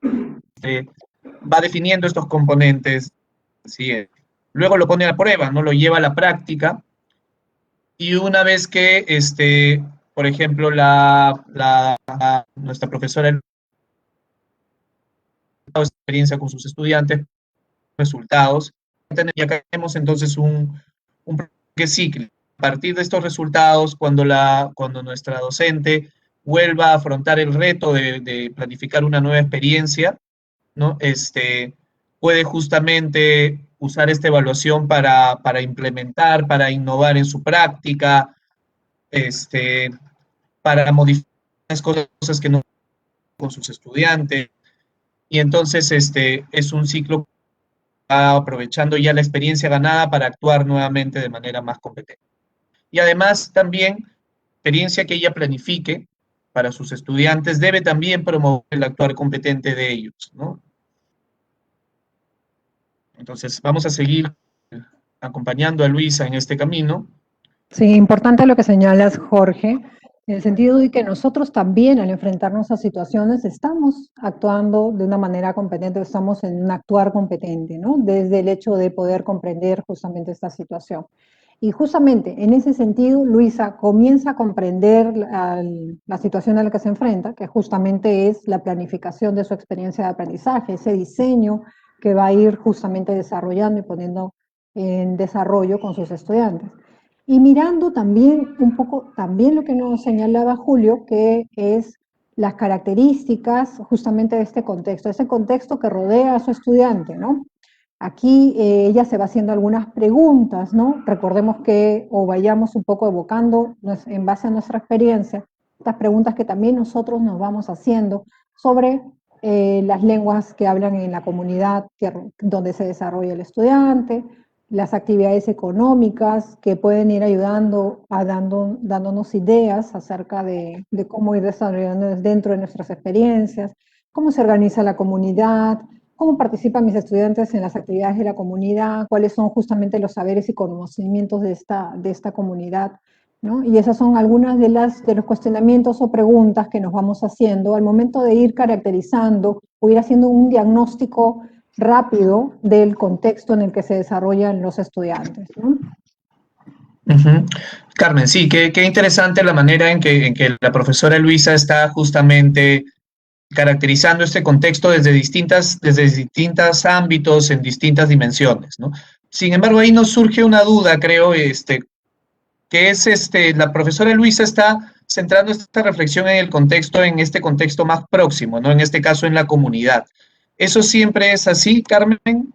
docente va definiendo estos componentes, ¿sí? Luego lo pone a prueba, ¿no? Lo lleva a la práctica, y una vez que, por ejemplo, nuestra profesora experiencia con sus estudiantes, resultados, y acá tenemos entonces un ciclo. A partir de estos resultados, cuando nuestra docente vuelva a afrontar el reto de planificar una nueva experiencia, ¿no? Puede justamente usar esta evaluación para implementar, para innovar en su práctica, para modificar las cosas que no con sus estudiantes. Y entonces es un ciclo aprovechando ya la experiencia ganada para actuar nuevamente de manera más competente. Y además también, experiencia que ella planifique para sus estudiantes debe también promover el actuar competente de ellos, ¿no? Entonces, vamos a seguir acompañando a Luisa en este camino. Sí, importante lo que señalas, Jorge, en el sentido de que nosotros también al enfrentarnos a situaciones estamos actuando de una manera competente, estamos en un actuar competente, ¿no? Desde el hecho de poder comprender justamente esta situación. Y justamente en ese sentido, Luisa comienza a comprender la situación a la que se enfrenta, que justamente es la planificación de su experiencia de aprendizaje, ese diseño que va a ir justamente desarrollando y poniendo en desarrollo con sus estudiantes. Y mirando también un poco, también lo que nos señalaba Julio, que es las características justamente de este contexto que rodea a su estudiante, ¿no? Aquí ella se va haciendo algunas preguntas, ¿no? Recordemos que, o vayamos un poco evocando en base a nuestra experiencia, estas preguntas que también nosotros nos vamos haciendo sobre las lenguas que hablan en la comunidad donde se desarrolla el estudiante, las actividades económicas que pueden ir ayudando dándonos ideas acerca de cómo ir desarrollando dentro de nuestras experiencias, cómo se organiza la comunidad, cómo participan mis estudiantes en las actividades de la comunidad, cuáles son justamente los saberes y conocimientos de esta comunidad, ¿no? Y esas son algunas de los cuestionamientos o preguntas que nos vamos haciendo al momento de ir caracterizando o ir haciendo un diagnóstico rápido del contexto en el que se desarrollan los estudiantes, ¿no? Carmen, sí, qué interesante la manera en que la profesora Luisa está justamente caracterizando este contexto desde distintos ámbitos, en distintas dimensiones, ¿no? Sin embargo, ahí nos surge una duda, creo, que es, la profesora Luisa está centrando esta reflexión en este contexto más próximo, ¿no? En este caso, en la comunidad. ¿Eso siempre es así, Carmen?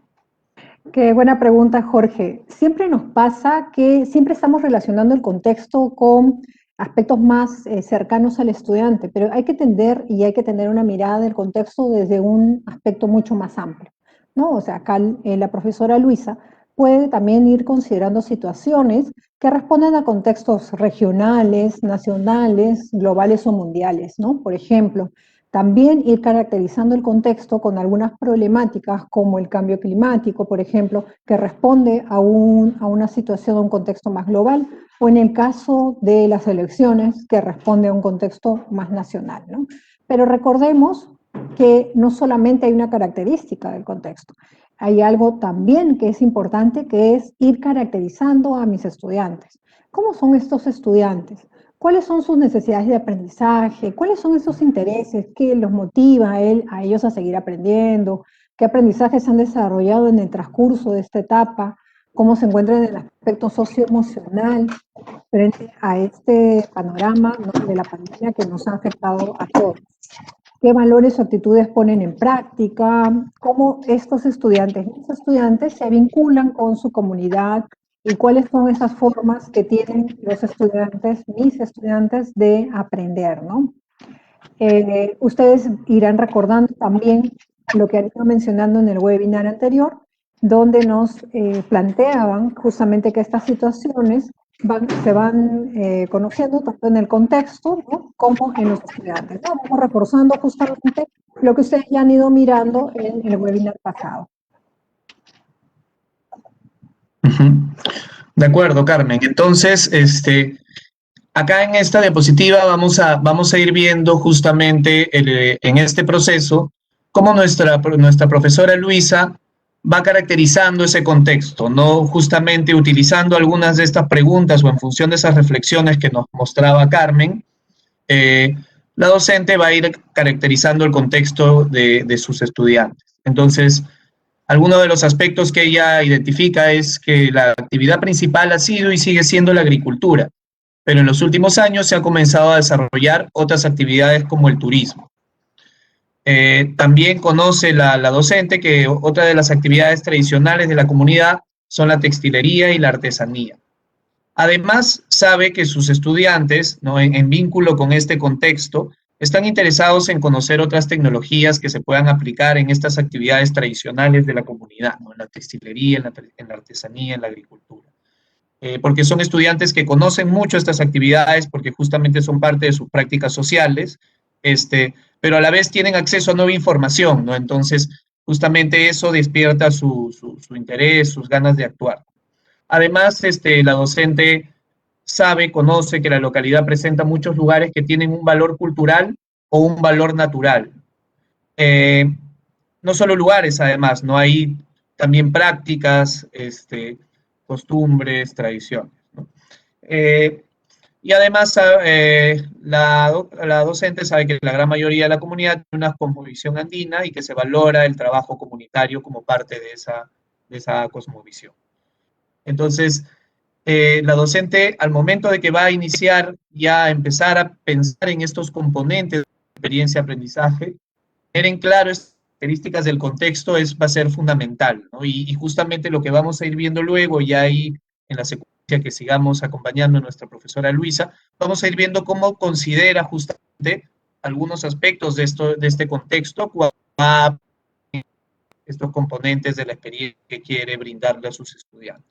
Qué buena pregunta, Jorge. Siempre nos pasa que siempre estamos relacionando el contexto con aspectos más cercanos al estudiante, pero hay que entender y hay que tener una mirada del contexto desde un aspecto mucho más amplio, ¿no? O sea, acá la profesora Luisa puede también ir considerando situaciones que responden a contextos regionales, nacionales, globales o mundiales, ¿no? Por ejemplo, también ir caracterizando el contexto con algunas problemáticas como el cambio climático, por ejemplo, que responde a una situación, a un contexto más global, o en el caso de las elecciones, que responde a un contexto más nacional, ¿no? Pero recordemos que no solamente hay una característica del contexto, hay algo también que es importante, que es ir caracterizando a mis estudiantes. ¿Cómo son estos estudiantes? ¿Cuáles son sus necesidades de aprendizaje? ¿Cuáles son esos intereses que los motiva a ellos a seguir aprendiendo? ¿Qué aprendizajes han desarrollado en el transcurso de esta etapa? ¿Cómo se encuentran en el aspecto socioemocional frente a este panorama, ¿no?, de la pandemia que nos ha afectado a todos? ¿Qué valores o actitudes ponen en práctica? ¿Cómo estos estudiantes, mis estudiantes, se vinculan con su comunidad? ¿Y cuáles son esas formas que tienen los estudiantes, mis estudiantes, de aprender, ¿no? Ustedes irán recordando también lo que han ido mencionando en el webinar anterior, donde nos planteaban justamente que estas situaciones se van conociendo tanto en el contexto, ¿no?, como en los estudiantes, ¿no? Vamos reforzando justamente lo que ustedes ya han ido mirando en el webinar pasado. De acuerdo, Carmen. Entonces, acá en esta diapositiva vamos a ir viendo justamente en este proceso cómo nuestra profesora Luisa va caracterizando ese contexto, ¿no? Justamente utilizando algunas de estas preguntas o en función de esas reflexiones que nos mostraba Carmen, la docente va a ir caracterizando el contexto de sus estudiantes. Entonces, alguno de los aspectos que ella identifica es que la actividad principal ha sido y sigue siendo la agricultura, pero en los últimos años se ha comenzado a desarrollar otras actividades como el turismo. También conoce la docente que otra de las actividades tradicionales de la comunidad son la textilería y la artesanía. Además, sabe que sus estudiantes, ¿no?, en vínculo con este contexto, están interesados en conocer otras tecnologías que se puedan aplicar en estas actividades tradicionales de la comunidad, ¿no?, en la textilería, en la artesanía, en la agricultura. Porque son estudiantes que conocen mucho estas actividades porque justamente son parte de sus prácticas sociales, pero a la vez tienen acceso a nueva información, ¿no? Entonces, justamente eso despierta su interés, sus ganas de actuar. Además, la docente conoce que la localidad presenta muchos lugares que tienen un valor cultural o un valor natural. No solo lugares, además, ¿no? Hay también prácticas, costumbres, tradiciones, ¿no? Y además, la docente sabe que la gran mayoría de la comunidad tiene una cosmovisión andina y que se valora el trabajo comunitario como parte de esa cosmovisión. Entonces, la docente, al momento de que va a iniciar ya a empezar a pensar en estos componentes de experiencia-aprendizaje, tener en claro estas características del contexto va a ser fundamental, ¿no? Y justamente lo que vamos a ir viendo luego, ya ahí en la secundaria, que sigamos acompañando a nuestra profesora Luisa, vamos a ir viendo cómo considera justamente algunos aspectos de este contexto, estos componentes de la experiencia que quiere brindarle a sus estudiantes.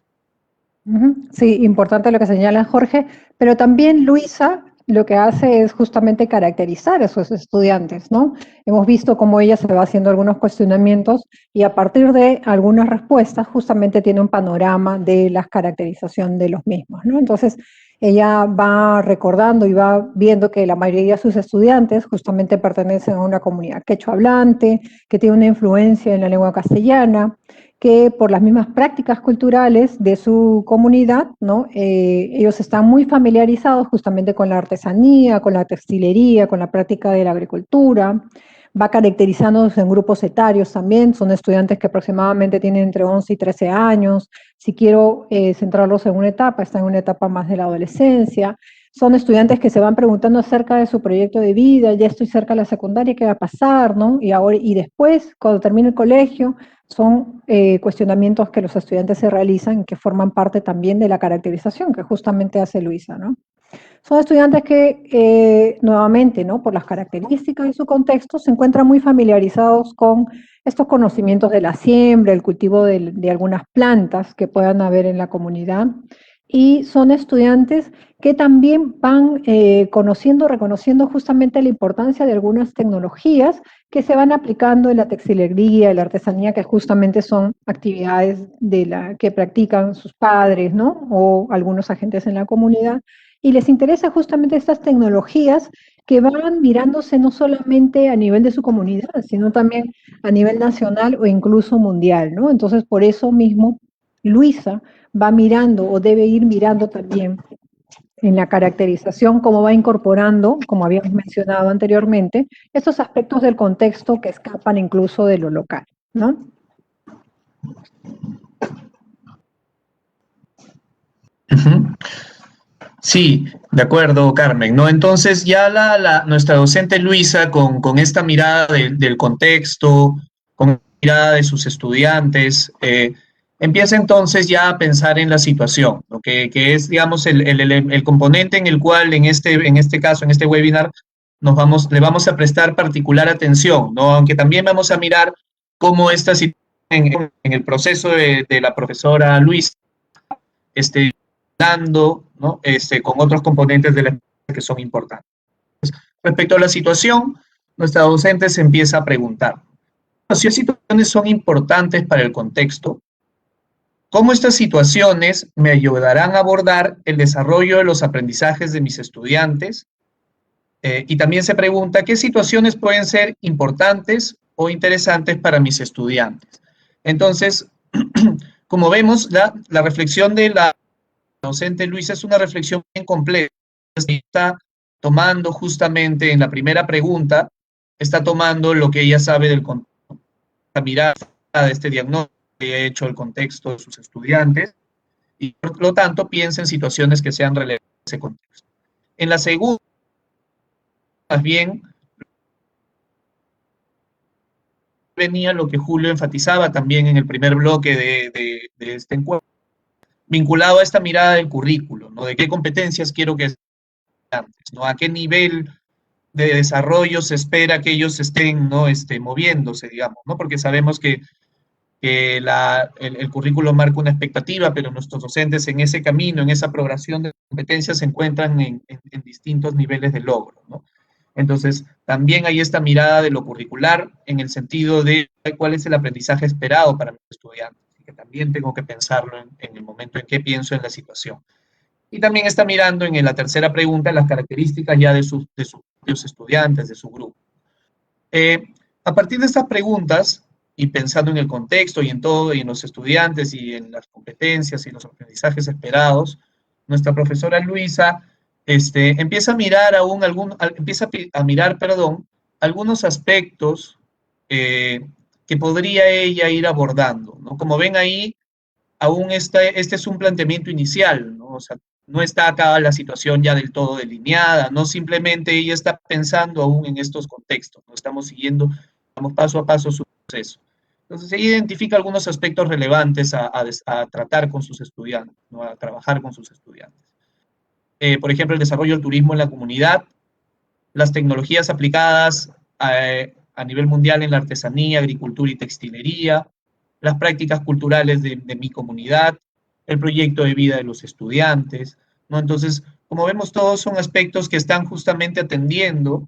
Sí, importante lo que señala Jorge, pero también Luisa lo que hace es justamente caracterizar a sus estudiantes, ¿no? Hemos visto cómo ella se va haciendo algunos cuestionamientos y a partir de algunas respuestas justamente tiene un panorama de la caracterización de los mismos, ¿no? Entonces, ella va recordando y va viendo que la mayoría de sus estudiantes justamente pertenecen a una comunidad quechua hablante, que tiene una influencia en la lengua castellana, que por las mismas prácticas culturales de su comunidad, ¿no? Ellos están muy familiarizados justamente con la artesanía, con la textilería, con la práctica de la agricultura, va caracterizándose en grupos etarios también, son estudiantes que aproximadamente tienen entre 11 y 13 años, si quiero centrarlos en una etapa, están en una etapa más de la adolescencia, son estudiantes que se van preguntando acerca de su proyecto de vida, ya estoy cerca de la secundaria, ¿qué va a pasar? ¿No? Y después, cuando termine el colegio, son cuestionamientos que los estudiantes se realizan y que forman parte también de la caracterización que justamente hace Luisa, ¿no? Son estudiantes que, nuevamente, ¿no? Por las características y su contexto, se encuentran muy familiarizados con estos conocimientos de la siembra, el cultivo de algunas plantas que puedan haber en la comunidad, y son estudiantes que también van conociendo, reconociendo justamente la importancia de algunas tecnologías que se van aplicando en la textilería, en la artesanía, que justamente son actividades que practican sus padres, ¿no? O algunos agentes en la comunidad, y les interesa justamente estas tecnologías que van mirándose no solamente a nivel de su comunidad, sino también a nivel nacional o incluso mundial, ¿no? Entonces, por eso mismo, Luisa va mirando o debe ir mirando también en la caracterización cómo va incorporando, como habíamos mencionado anteriormente, estos aspectos del contexto que escapan incluso de lo local, ¿no? Sí, de acuerdo, Carmen, ¿no? Entonces ya nuestra docente Luisa, con esta mirada del contexto, con la mirada de sus estudiantes, empieza entonces ya a pensar en la situación, ¿no? que es, digamos, el componente en el cual en este caso, en este webinar, le vamos a prestar particular atención, ¿no? Aunque también vamos a mirar cómo esta situación en el proceso de la profesora Luisa, dando, ¿no? Con otros componentes de la que son importantes. Respecto a la situación, nuestra docente se empieza a preguntar, si las situaciones son importantes para el contexto, ¿cómo estas situaciones me ayudarán a abordar el desarrollo de los aprendizajes de mis estudiantes? Y también se pregunta, ¿qué situaciones pueden ser importantes o interesantes para mis estudiantes? Entonces, como vemos, la reflexión de la docente Luisa es una reflexión bien completa. Está tomando justamente en la primera pregunta, está tomando lo que ella sabe del contexto, la mirada de este diagnóstico que ha hecho el contexto de sus estudiantes y por lo tanto piensa en situaciones que sean relevantes en ese contexto. En la segunda, más bien, venía lo que Julio enfatizaba también en el primer bloque de este encuentro, vinculado a esta mirada del currículo, ¿no? De qué competencias quiero que ¿no? A qué nivel de desarrollo se espera que ellos estén, ¿no? Moviéndose, digamos, ¿no? Porque sabemos que el currículo marca una expectativa, pero nuestros docentes en ese camino, en esa progresión de competencias, se encuentran en distintos niveles de logro, ¿no? Entonces, también hay esta mirada de lo curricular en el sentido de cuál es el aprendizaje esperado para mis estudiantes, que también tengo que pensarlo en el momento en que pienso en la situación. Y también está mirando en la tercera pregunta las características ya de sus estudiantes, de su grupo. A partir de estas preguntas, y pensando en el contexto y en todo, y en los estudiantes, y en las competencias y los aprendizajes esperados, nuestra profesora Luisa empieza a mirar algunos aspectos que podría ella ir abordando, ¿no? Como ven ahí, aún este es un planteamiento inicial, ¿no? O sea, no está acá la situación ya del todo delineada, no simplemente ella está pensando aún en estos contextos, no estamos siguiendo, vamos paso a paso su proceso. Entonces, ella identifica algunos aspectos relevantes a tratar con sus estudiantes, ¿no? A trabajar con sus estudiantes. Por ejemplo, el desarrollo del turismo en la comunidad, las tecnologías aplicadas a nivel mundial en la artesanía, agricultura y textilería, las prácticas culturales de mi comunidad, el proyecto de vida de los estudiantes, ¿no? Entonces, como vemos, todos son aspectos que están justamente atendiendo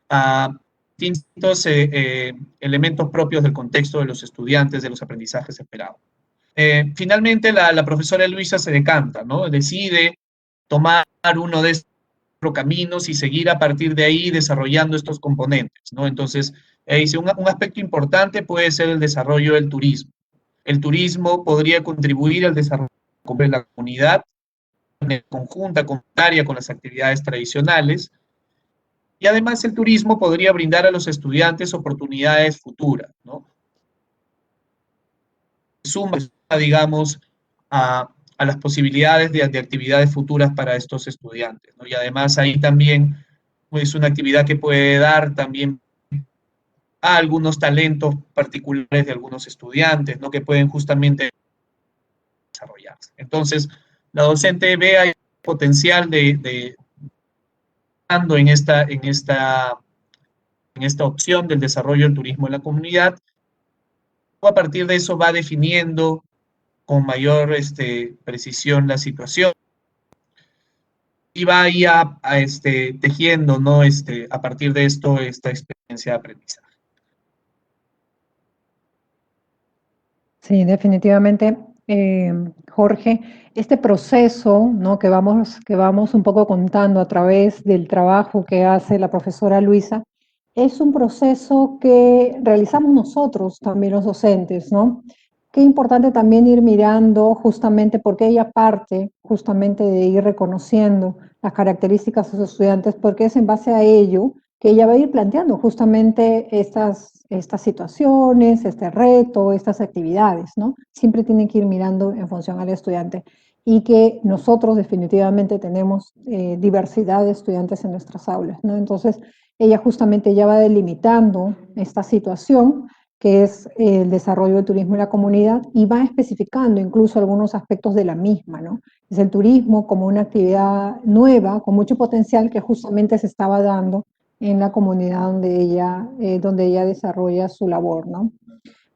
a distintos elementos propios del contexto de los estudiantes, de los aprendizajes esperados. Finalmente, la profesora Luisa se decanta, ¿no? Decide tomar uno de estos caminos y seguir a partir de ahí desarrollando estos componentes, ¿no? Entonces, dice, un aspecto importante puede ser el desarrollo del turismo. El turismo podría contribuir al desarrollo de la comunidad conjunta, comunitaria con las actividades tradicionales, y además el turismo podría brindar a los estudiantes oportunidades futuras, ¿no? Suma, digamos, a las posibilidades de actividades futuras para estos estudiantes, ¿no? Y además ahí también es una actividad que puede dar también a algunos talentos particulares de algunos estudiantes, ¿no? Que pueden justamente desarrollarse. Entonces, la docente ve el potencial en esta opción del desarrollo del turismo en la comunidad. A partir de eso va definiendo con mayor precisión la situación y va ahí tejiendo, ¿no? A partir de esto, esta experiencia de aprendizaje. Sí, definitivamente, Jorge, este proceso, ¿no? que vamos un poco contando a través del trabajo que hace la profesora Luisa, es un proceso que realizamos nosotros también los docentes, ¿no? Qué importante también ir mirando justamente porque ella parte justamente de ir reconociendo las características de sus estudiantes, porque es en base a ello que ella va a ir planteando justamente estas situaciones, este reto, estas actividades, ¿no? Siempre tienen que ir mirando en función al estudiante y que nosotros definitivamente tenemos diversidad de estudiantes en nuestras aulas, ¿no? Entonces, ella justamente ya va delimitando esta situación que es el desarrollo del turismo en la comunidad y va especificando incluso algunos aspectos de la misma, ¿no? Es el turismo como una actividad nueva, con mucho potencial que justamente se estaba dando en la comunidad donde ella desarrolla su labor, ¿no?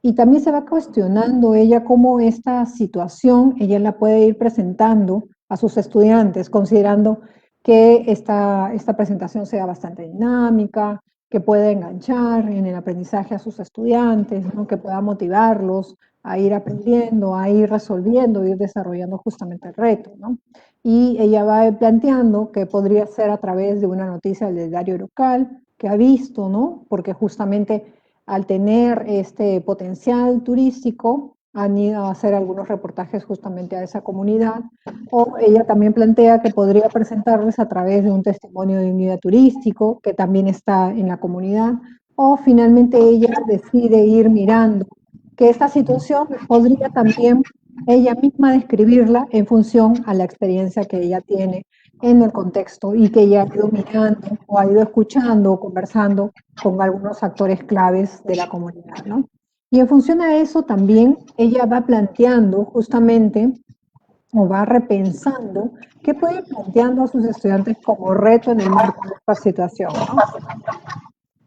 Y también se va cuestionando ella cómo esta situación ella la puede ir presentando a sus estudiantes, considerando que esta presentación sea bastante dinámica, que pueda enganchar en el aprendizaje a sus estudiantes, ¿no? Que pueda motivarlos a ir aprendiendo, a ir resolviendo, a ir desarrollando justamente el reto, ¿no? Y ella va planteando que podría ser a través de una noticia del diario local que ha visto, ¿no? Porque justamente al tener este potencial turístico, han ido a hacer algunos reportajes justamente a esa comunidad, o ella también plantea que podría presentarles a través de un testimonio de un guía turístico que también está en la comunidad, o finalmente ella decide ir mirando que esta situación podría también ella misma describirla en función a la experiencia que ella tiene en el contexto y que ella ha ido mirando o ha ido escuchando o conversando con algunos actores claves de la comunidad, ¿no? Y en función a eso también ella va planteando justamente o va repensando qué puede ir planteando a sus estudiantes como reto en el marco de esta situación, ¿no?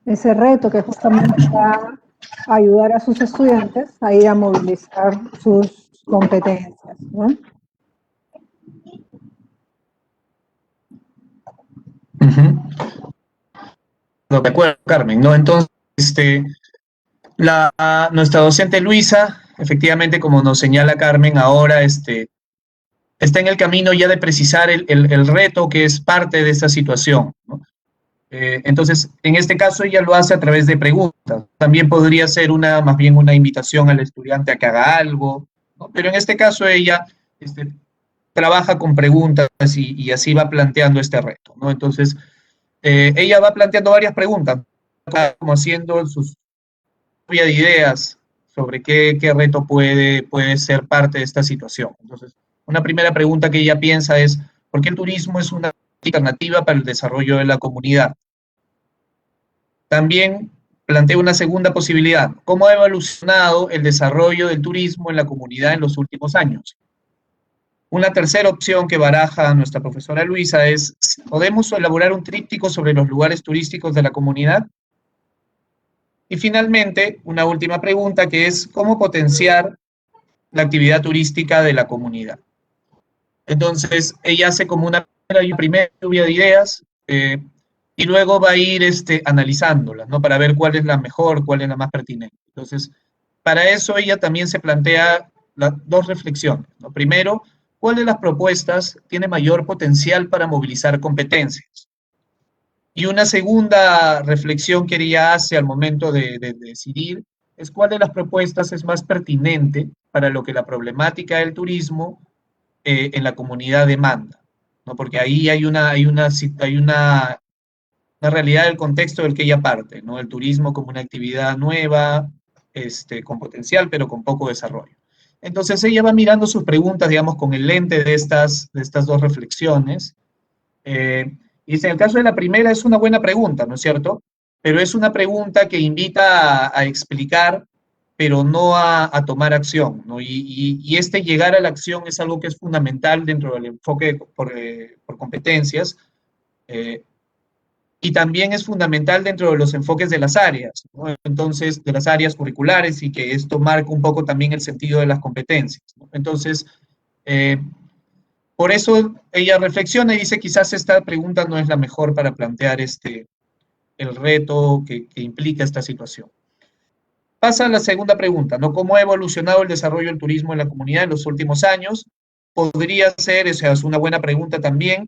Ese reto que justamente va a ayudar a sus estudiantes a ir a movilizar sus competencias, ¿no? De acuerdo, Carmen, ¿no? Entonces, nuestra docente Luisa, efectivamente, como nos señala Carmen, ahora está en el camino ya de precisar el reto que es parte de esta situación, ¿no? Entonces, en este caso ella lo hace a través de preguntas. También podría ser más bien una invitación al estudiante a que haga algo, ¿no? Pero en este caso ella trabaja con preguntas y así va planteando este reto, ¿no? Entonces, ella va planteando varias preguntas, como haciendo sus propias ideas sobre qué reto puede ser parte de esta situación. Entonces, una primera pregunta que ella piensa es, ¿por qué el turismo es una alternativa para el desarrollo de la comunidad? También plantea una segunda posibilidad. ¿Cómo ha evolucionado el desarrollo del turismo en la comunidad en los últimos años? Una tercera opción que baraja nuestra profesora Luisa es, ¿podemos elaborar un tríptico sobre los lugares turísticos de la comunidad? Y finalmente, una última pregunta que es, ¿cómo potenciar la actividad turística de la comunidad? Entonces, ella hace como una primera lluvia de ideas y luego va a ir analizándolas, ¿no? Para ver cuál es la mejor, cuál es la más pertinente. Entonces, para eso ella también se plantea dos reflexiones, ¿no? Primero, ¿cuál de las propuestas tiene mayor potencial para movilizar competencias? Y una segunda reflexión que ella hace al momento de decidir es cuál de las propuestas es más pertinente para lo que la problemática del turismo en la comunidad demanda, ¿no? Porque ahí hay una realidad del contexto del que ella parte, ¿no? El turismo como una actividad nueva, con potencial, pero con poco desarrollo. Entonces ella va mirando sus preguntas, digamos, con el lente de estas dos reflexiones. Y en el caso de la primera es una buena pregunta, ¿no es cierto? Pero es una pregunta que invita a explicar, pero no a tomar acción, ¿no? Y llegar a la acción es algo que es fundamental dentro del enfoque por competencias, y también es fundamental dentro de los enfoques de las áreas, ¿no? Entonces, de las áreas curriculares, y que esto marca un poco también el sentido de las competencias, ¿no? Entonces, por eso ella reflexiona y dice, quizás esta pregunta no es la mejor para plantear el reto que implica esta situación. Pasa a la segunda pregunta, ¿no? ¿Cómo ha evolucionado el desarrollo del turismo en la comunidad en los últimos años? Podría ser, o sea, es una buena pregunta también,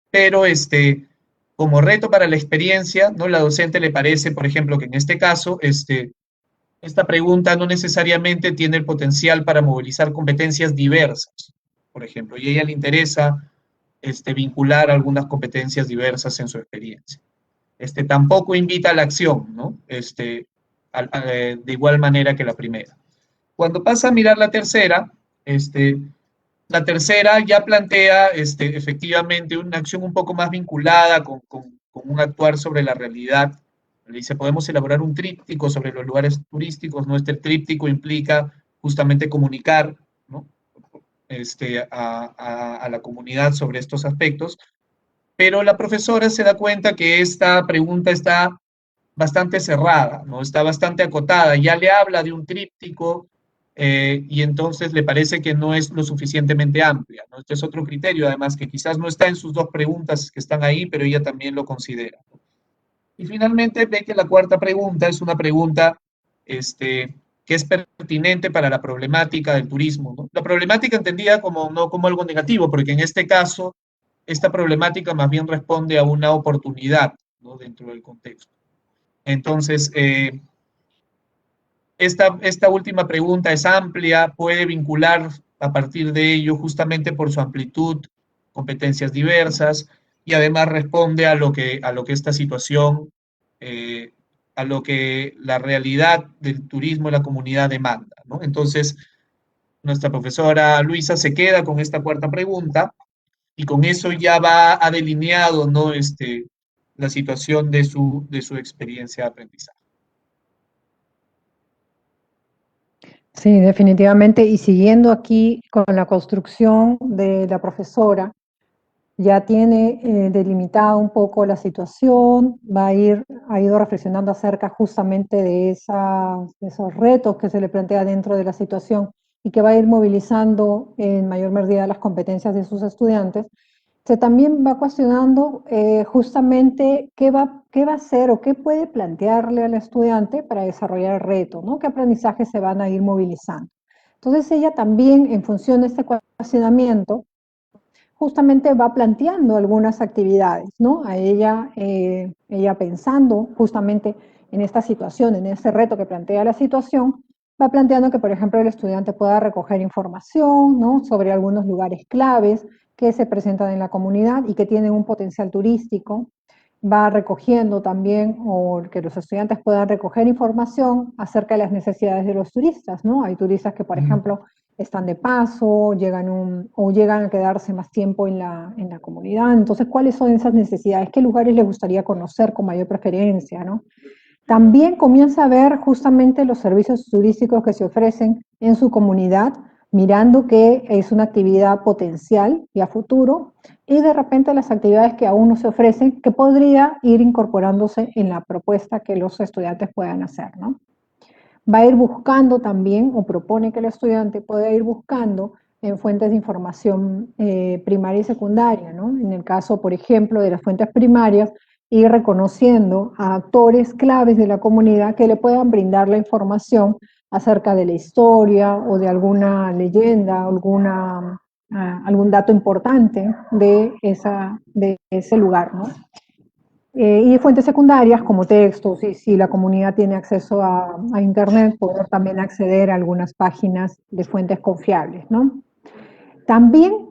pero como reto para la experiencia, ¿no? La docente le parece, por ejemplo, que en este caso, esta pregunta no necesariamente tiene el potencial para movilizar competencias diversas, por ejemplo, y a ella le interesa vincular algunas competencias diversas en su experiencia. Tampoco invita a la acción, ¿no? De igual manera que la primera. Cuando pasa a mirar la tercera ya plantea efectivamente una acción un poco más vinculada con un actuar sobre la realidad. Le dice, podemos elaborar un tríptico sobre los lugares turísticos, ¿no? Este tríptico implica justamente comunicar, ¿no? A la comunidad sobre estos aspectos, pero la profesora se da cuenta que esta pregunta está bastante cerrada, ¿no? Está bastante acotada, ya le habla de un tríptico y entonces le parece que no es lo suficientemente amplia, ¿no? Este es otro criterio, además, que quizás no está en sus dos preguntas que están ahí, pero ella también lo considera. Y finalmente ve que la cuarta pregunta es una pregunta que es pertinente para la problemática del turismo, ¿no? La problemática entendida no como algo negativo, porque en este caso, esta problemática más bien responde a una oportunidad, ¿no? Dentro del contexto. Entonces, esta última pregunta es amplia, puede vincular a partir de ello, justamente por su amplitud, competencias diversas, y además responde a lo que esta situación, a lo que la realidad del turismo en la comunidad demanda, ¿no? Entonces, nuestra profesora Luisa se queda con esta cuarta pregunta, y con eso ya ha delineado, ¿no? La situación de su experiencia de aprendizaje. Sí, definitivamente. Y siguiendo aquí con la construcción de la profesora, ya tiene delimitada un poco la situación, ha ido reflexionando acerca justamente de esos retos que se le plantea dentro de la situación y que va a ir movilizando en mayor medida las competencias de sus estudiantes. Se también va cuestionando justamente qué va a hacer o qué puede plantearle al estudiante para desarrollar el reto, ¿no? ¿Qué aprendizajes se van a ir movilizando? Entonces ella también, en función de este cuestionamiento, justamente va planteando algunas actividades, ¿no? A ella pensando justamente en esta situación, en ese reto que plantea la situación, va planteando que, por ejemplo, el estudiante pueda recoger información, ¿no? Sobre algunos lugares claves que se presentan en la comunidad y que tienen un potencial turístico. Va recogiendo también, o que los estudiantes puedan recoger información acerca de las necesidades de los turistas, ¿no? Hay turistas que, por ejemplo, están de paso, llegan a quedarse más tiempo en la comunidad. Entonces, ¿cuáles son esas necesidades? ¿Qué lugares les gustaría conocer con mayor preferencia, ¿no? También comienza a ver justamente los servicios turísticos que se ofrecen en su comunidad, mirando que es una actividad potencial y a futuro, y de repente las actividades que aún no se ofrecen, que podría ir incorporándose en la propuesta que los estudiantes puedan hacer, ¿no? Va a ir buscando también, o propone que el estudiante pueda ir buscando en fuentes de información primaria y secundaria, ¿no? En el caso, por ejemplo, de las fuentes primarias, ir reconociendo a actores claves de la comunidad que le puedan brindar la información acerca de la historia o de alguna leyenda, algún dato importante de ese lugar, ¿no? Y fuentes secundarias como textos, y si la comunidad tiene acceso a Internet, poder también acceder a algunas páginas de fuentes confiables, ¿no? También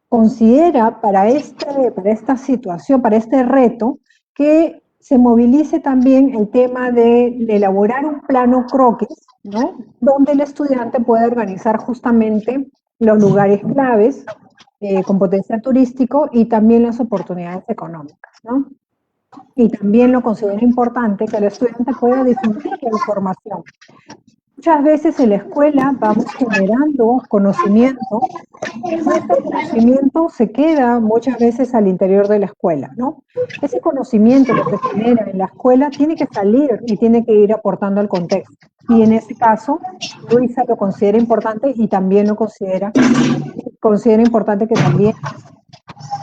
considera para esta situación, para este reto, que se movilice también el tema de elaborar un plano croquis, ¿no? Donde el estudiante pueda organizar justamente los lugares claves con potencial turístico y también las oportunidades económicas, ¿no? Y también lo considero importante que el estudiante pueda difundir la información. Muchas veces en la escuela vamos generando conocimiento y ese conocimiento se queda muchas veces al interior de la escuela, ¿no? Ese conocimiento que se genera en la escuela tiene que salir y tiene que ir aportando al contexto. Y en ese caso, Luisa lo considera importante y también lo considera importante que también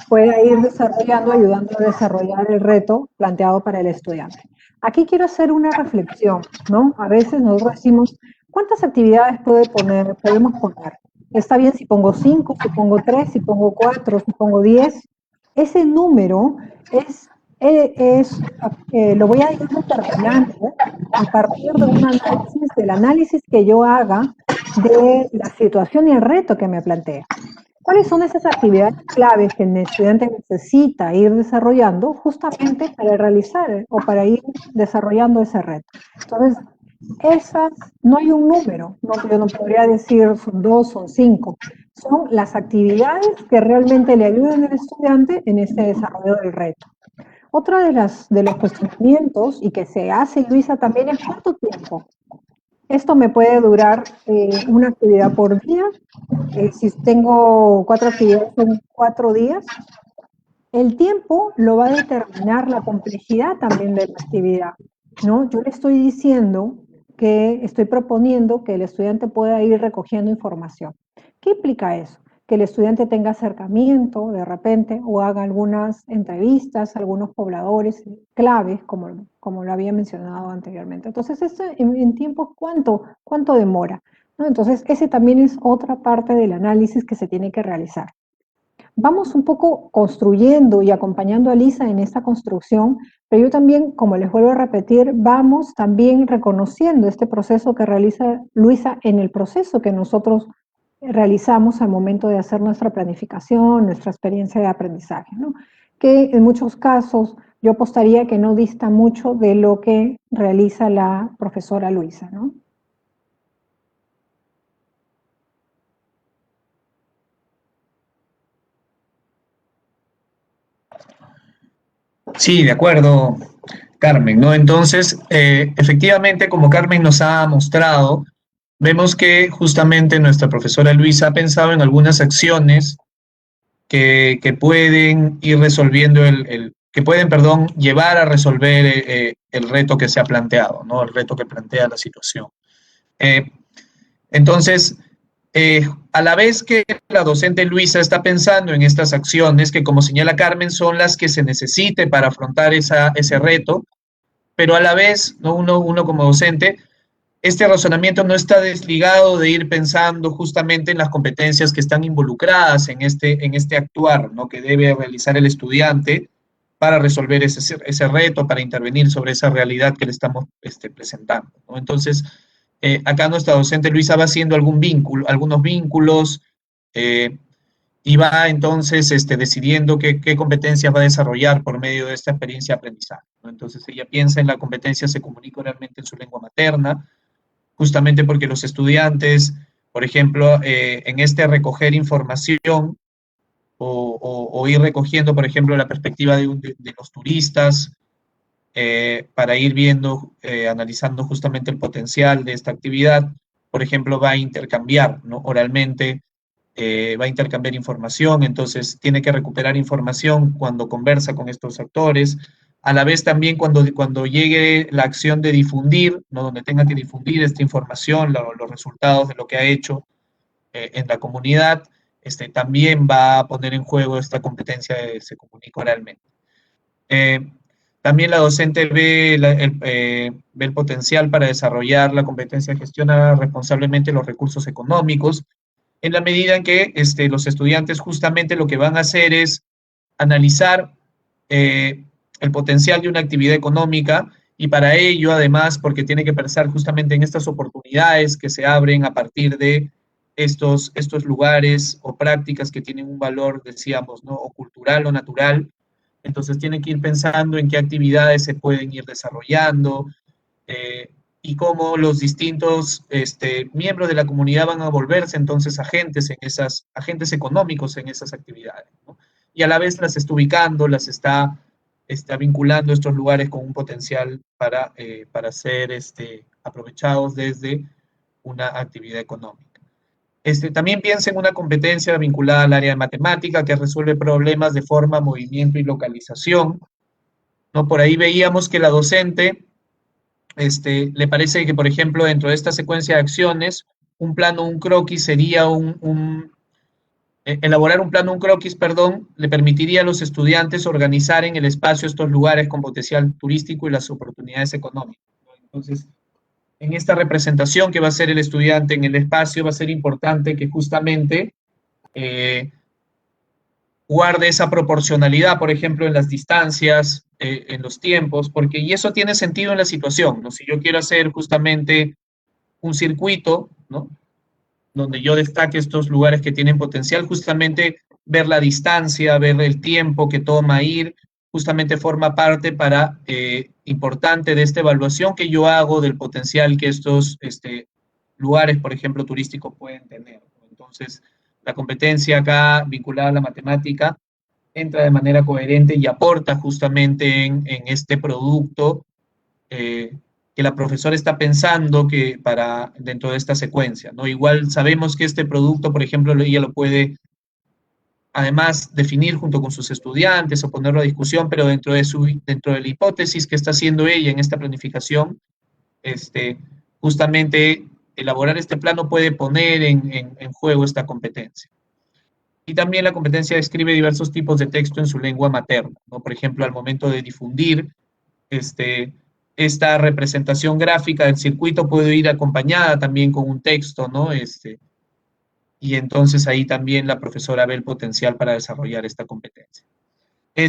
pueda ir desarrollando, ayudando a desarrollar el reto planteado para el estudiante. Aquí quiero hacer una reflexión, ¿no? A veces nosotros decimos, ¿cuántas actividades podemos poner? Está bien si pongo 5, si pongo 3, si pongo 4, si pongo 10. Ese número lo voy a ir determinando a partir de un análisis, del análisis que yo haga de la situación y el reto que me plantea. ¿Cuáles son esas actividades claves que el estudiante necesita ir desarrollando justamente para realizar o para ir desarrollando ese reto? Entonces, no hay un número, yo no podría decir son 2, son 5, son las actividades que realmente le ayudan al estudiante en este desarrollo del reto. Otro de los cuestionamientos y que se hace, Luisa, también es ¿cuánto tiempo? Esto me puede durar una actividad por día. Si tengo 4 actividades, son 4 días. El tiempo lo va a determinar la complejidad también de la actividad, ¿no? Yo le estoy diciendo que estoy proponiendo que el estudiante pueda ir recogiendo información. ¿Qué implica eso? Que el estudiante tenga acercamiento de repente o haga algunas entrevistas, algunos pobladores claves, como lo había mencionado anteriormente. Entonces, esto en tiempo, ¿cuánto demora? ¿No? Entonces, ese también es otra parte del análisis que se tiene que realizar. Vamos un poco construyendo y acompañando a Lisa en esta construcción, pero yo también, como les vuelvo a repetir, vamos también reconociendo este proceso que realiza Luisa en el proceso que nosotros realizamos al momento de hacer nuestra planificación, nuestra experiencia de aprendizaje, ¿no? Que en muchos casos yo apostaría que no dista mucho de lo que realiza la profesora Luisa, ¿no? Sí, de acuerdo, Carmen, ¿no? Entonces, efectivamente, como Carmen nos ha mostrado, vemos que justamente nuestra profesora Luisa ha pensado en algunas acciones que pueden ir resolviendo que pueden, perdón, llevar a resolver el reto que se ha planteado, ¿no? El reto que plantea la situación. Entonces, a la vez que la docente Luisa está pensando en estas acciones, que como señala Carmen, son las que se necesite para afrontar ese reto, pero a la vez, ¿no? uno como docente, este razonamiento no está desligado de ir pensando justamente en las competencias que están involucradas en este actuar, ¿no? Que debe realizar el estudiante para resolver ese reto, para intervenir sobre esa realidad que le estamos presentando, ¿no? Entonces, acá nuestra docente Luisa va haciendo algunos vínculos, y va entonces decidiendo qué competencias va a desarrollar por medio de esta experiencia de aprendizaje, ¿no? Entonces ella piensa en la competencia se comunica oralmente en su lengua materna, justamente porque los estudiantes, por ejemplo, en recoger información o ir recogiendo, por ejemplo, la perspectiva de los turistas, para ir viendo, analizando justamente el potencial de esta actividad. Por ejemplo, va a intercambiar, ¿no? Oralmente, va a intercambiar información, entonces tiene que recuperar información cuando conversa con estos actores. A la vez también cuando llegue la acción de difundir, ¿no? Donde tenga que difundir esta información, los resultados de lo que ha hecho en la comunidad, también va a poner en juego esta competencia de se comunica oralmente. También la docente ve el potencial para desarrollar la competencia de gestionar responsablemente los recursos económicos, en la medida en que los estudiantes justamente lo que van a hacer es analizar el potencial de una actividad económica, y para ello, además, porque tiene que pensar justamente en estas oportunidades que se abren a partir de estos lugares o prácticas que tienen un valor, decíamos, ¿no? O cultural o natural. Entonces tiene que ir pensando en qué actividades se pueden ir desarrollando, y cómo los distintos miembros de la comunidad van a volverse entonces agentes económicos en esas actividades, ¿no? Y a la vez las está ubicando, las está vinculando estos lugares con un potencial para ser aprovechados desde una actividad económica. También piensa en una competencia vinculada al área de matemática que resuelve problemas de forma, movimiento y localización, ¿no? Por ahí veíamos que la docente le parece que, por ejemplo, dentro de esta secuencia de acciones, un plano, un croquis sería elaborar un plano, un croquis, perdón, le permitiría a los estudiantes organizar en el espacio estos lugares con potencial turístico y las oportunidades económicas, ¿no? Entonces, en esta representación que va a hacer el estudiante en el espacio, va a ser importante que justamente guarde esa proporcionalidad, por ejemplo, en las distancias, en los tiempos, y eso tiene sentido en la situación, ¿no? Si yo quiero hacer justamente un circuito, ¿no? Donde yo destaque estos lugares que tienen potencial, justamente ver la distancia, ver el tiempo que toma ir, justamente forma parte importante de esta evaluación que yo hago del potencial que estos lugares, por ejemplo, turísticos pueden tener. Entonces, la competencia acá vinculada a la matemática entra de manera coherente y aporta justamente en este producto que la profesora está pensando que dentro de esta secuencia, ¿no? Igual sabemos que este producto, por ejemplo, ella lo puede además definir junto con sus estudiantes o ponerlo a discusión, pero dentro de la hipótesis que está haciendo ella en esta planificación, justamente elaborar este plano puede poner en juego esta competencia. Y también la competencia describe diversos tipos de texto en su lengua materna, ¿no? Por ejemplo, al momento de difundir, esta representación gráfica del circuito puede ir acompañada también con un texto, ¿no? Y entonces ahí también la profesora ve el potencial para desarrollar esta competencia.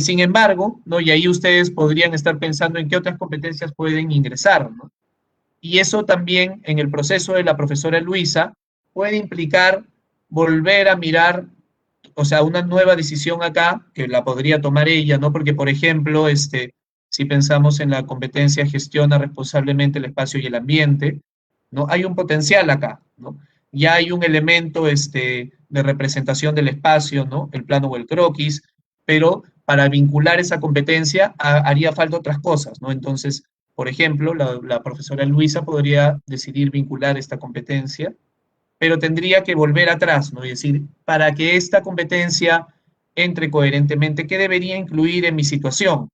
Sin embargo, ¿no? Y ahí ustedes podrían estar pensando en qué otras competencias pueden ingresar, ¿no? Y eso también en el proceso de la profesora Luisa puede implicar volver a mirar, o sea, una nueva decisión acá, que la podría tomar ella, ¿no? Porque, por ejemplo, si pensamos en la competencia gestiona responsablemente el espacio y el ambiente, ¿no? Hay un potencial acá, ¿no? Ya hay un elemento de representación del espacio, ¿no? El plano o el croquis, pero para vincular esa competencia haría falta otras cosas, ¿no? Entonces, por ejemplo, la profesora Luisa podría decidir vincular esta competencia, pero tendría que volver atrás, ¿no? Y decir, para que esta competencia entre coherentemente, ¿qué debería incluir en mi situación?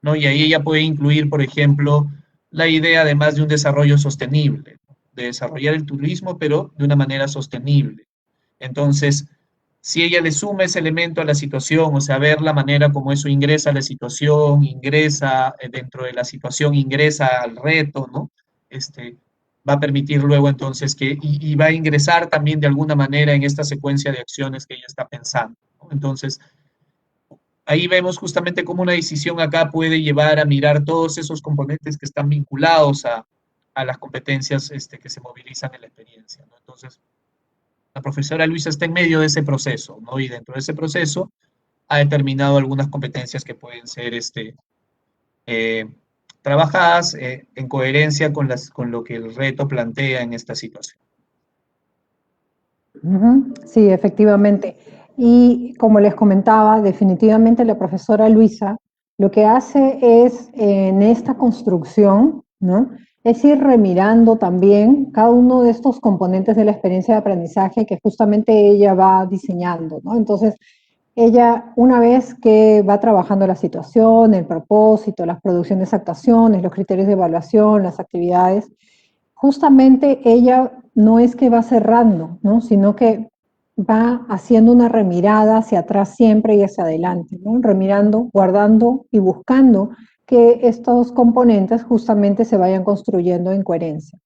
¿No? Y ahí ella puede incluir, por ejemplo, la idea además de un desarrollo sostenible, ¿no? De desarrollar el turismo, pero de una manera sostenible. Entonces, si ella le suma ese elemento a la situación, o sea, ver la manera como eso ingresa a la situación, ingresa dentro de la situación, ingresa al reto, ¿no? Va a permitir luego entonces y va a ingresar también de alguna manera en esta secuencia de acciones que ella está pensando, ¿no? Entonces, ahí vemos justamente cómo una decisión acá puede llevar a mirar todos esos componentes que están vinculados a las competencias que se movilizan en la experiencia, ¿no? Entonces, la profesora Luisa está en medio de ese proceso, ¿no? Y dentro de ese proceso ha determinado algunas competencias que pueden ser trabajadas en coherencia con lo que el reto plantea en esta situación. Sí, efectivamente. Y como les comentaba, definitivamente la profesora Luisa lo que hace es, en esta construcción, ¿no?, es ir remirando también cada uno de estos componentes de la experiencia de aprendizaje que justamente ella va diseñando, ¿no? Entonces, ella, una vez que va trabajando la situación, el propósito, las producciones, actuaciones, los criterios de evaluación, las actividades, justamente ella no es que va cerrando, ¿no?, sino que va haciendo una remirada hacia atrás siempre y hacia adelante, ¿no?, remirando, guardando y buscando que estos componentes justamente se vayan construyendo en coherencia,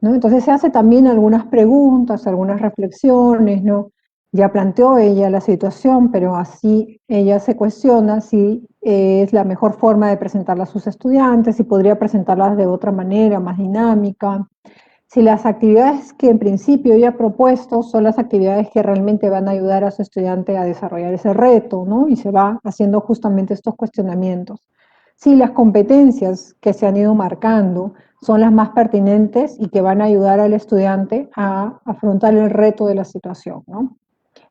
¿no? Entonces se hace también algunas preguntas, algunas reflexiones, ¿no? Ya planteó ella la situación, pero así ella se cuestiona si es la mejor forma de presentarla a sus estudiantes, si podría presentarlas de otra manera, más dinámica, si las actividades que en principio ella ha propuesto son las actividades que realmente van a ayudar a su estudiante a desarrollar ese reto, ¿no? Y se va haciendo justamente estos cuestionamientos. Si las competencias que se han ido marcando son las más pertinentes y que van a ayudar al estudiante a afrontar el reto de la situación, ¿no?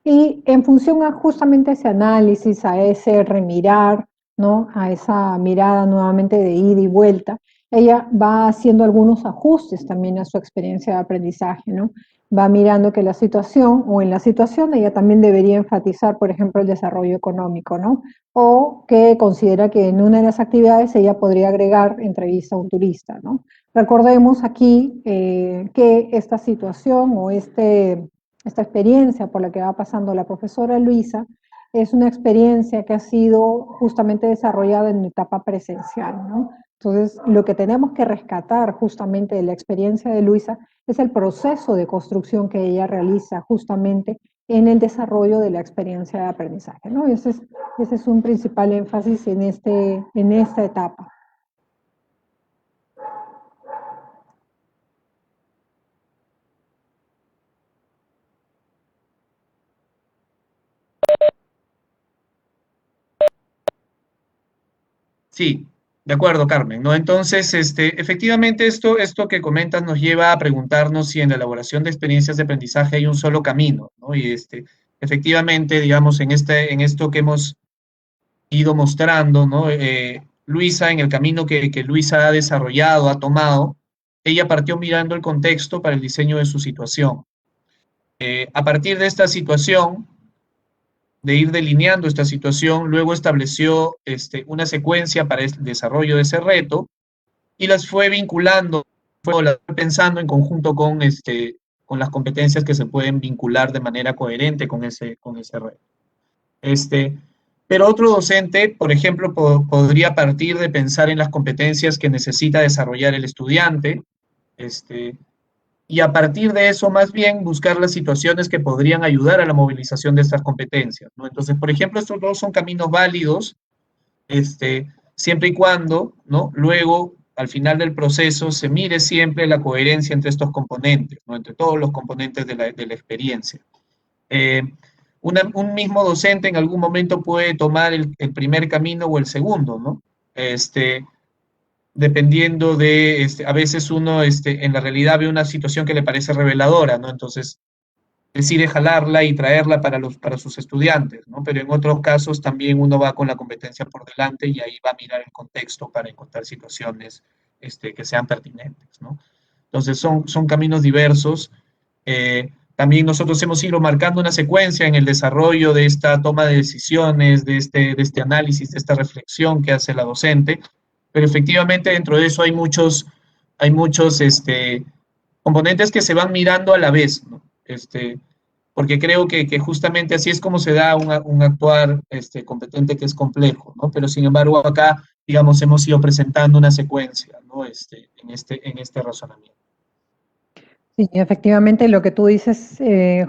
Y en función a justamente ese análisis, a ese remirar, ¿no?, a esa mirada nuevamente de ida y vuelta, ella va haciendo algunos ajustes también a su experiencia de aprendizaje, ¿no? Va mirando que la situación, o en la situación, ella también debería enfatizar, por ejemplo, el desarrollo económico, ¿no? O que considera que en una de las actividades ella podría agregar entrevista a un turista, ¿no? Recordemos aquí que esta situación o esta experiencia por la que va pasando la profesora Luisa es una experiencia que ha sido justamente desarrollada en etapa presencial, ¿no? Entonces, lo que tenemos que rescatar justamente de la experiencia de Luisa es el proceso de construcción que ella realiza justamente en el desarrollo de la experiencia de aprendizaje, ¿no? Ese es un principal énfasis en esta etapa. Sí, de acuerdo, Carmen, ¿no? Entonces, efectivamente, esto que comentas nos lleva a preguntarnos si en la elaboración de experiencias de aprendizaje hay un solo camino, ¿no? Y efectivamente, digamos, en esto que hemos ido mostrando, ¿no? Luisa, en el camino que Luisa ha desarrollado, ha tomado, ella partió mirando el contexto para el diseño de su situación. A partir de esta situación, de ir delineando esta situación, luego estableció una secuencia para el desarrollo de ese reto y las fue vinculando, las fue pensando en conjunto con las competencias que se pueden vincular de manera coherente con ese reto. Pero otro docente, por ejemplo, podría partir de pensar en las competencias que necesita desarrollar el estudiante, y a partir de eso, más bien, buscar las situaciones que podrían ayudar a la movilización de estas competencias, ¿no? Entonces, por ejemplo, estos dos son caminos válidos, siempre y cuando, ¿no?, luego, al final del proceso, se mire siempre la coherencia entre estos componentes, ¿no?, entre todos los componentes de la experiencia. Un mismo docente en algún momento puede tomar el primer camino o el segundo, ¿no? Dependiendo de, a veces uno en la realidad ve una situación que le parece reveladora, ¿no? Entonces decide jalarla y traerla para sus estudiantes, ¿no? Pero en otros casos también uno va con la competencia por delante y ahí va a mirar el contexto para encontrar situaciones que sean pertinentes, ¿no? Entonces son caminos diversos. También nosotros hemos ido marcando una secuencia en el desarrollo de esta toma de decisiones, de este análisis, de esta reflexión que hace la docente, pero efectivamente dentro de eso hay muchos componentes que se van mirando a la vez, ¿no? Porque creo que justamente así es como se da un actuar competente que es complejo, ¿no? Pero sin embargo acá, digamos, hemos ido presentando una secuencia, ¿no? En este razonamiento. Sí, efectivamente lo que tú dices,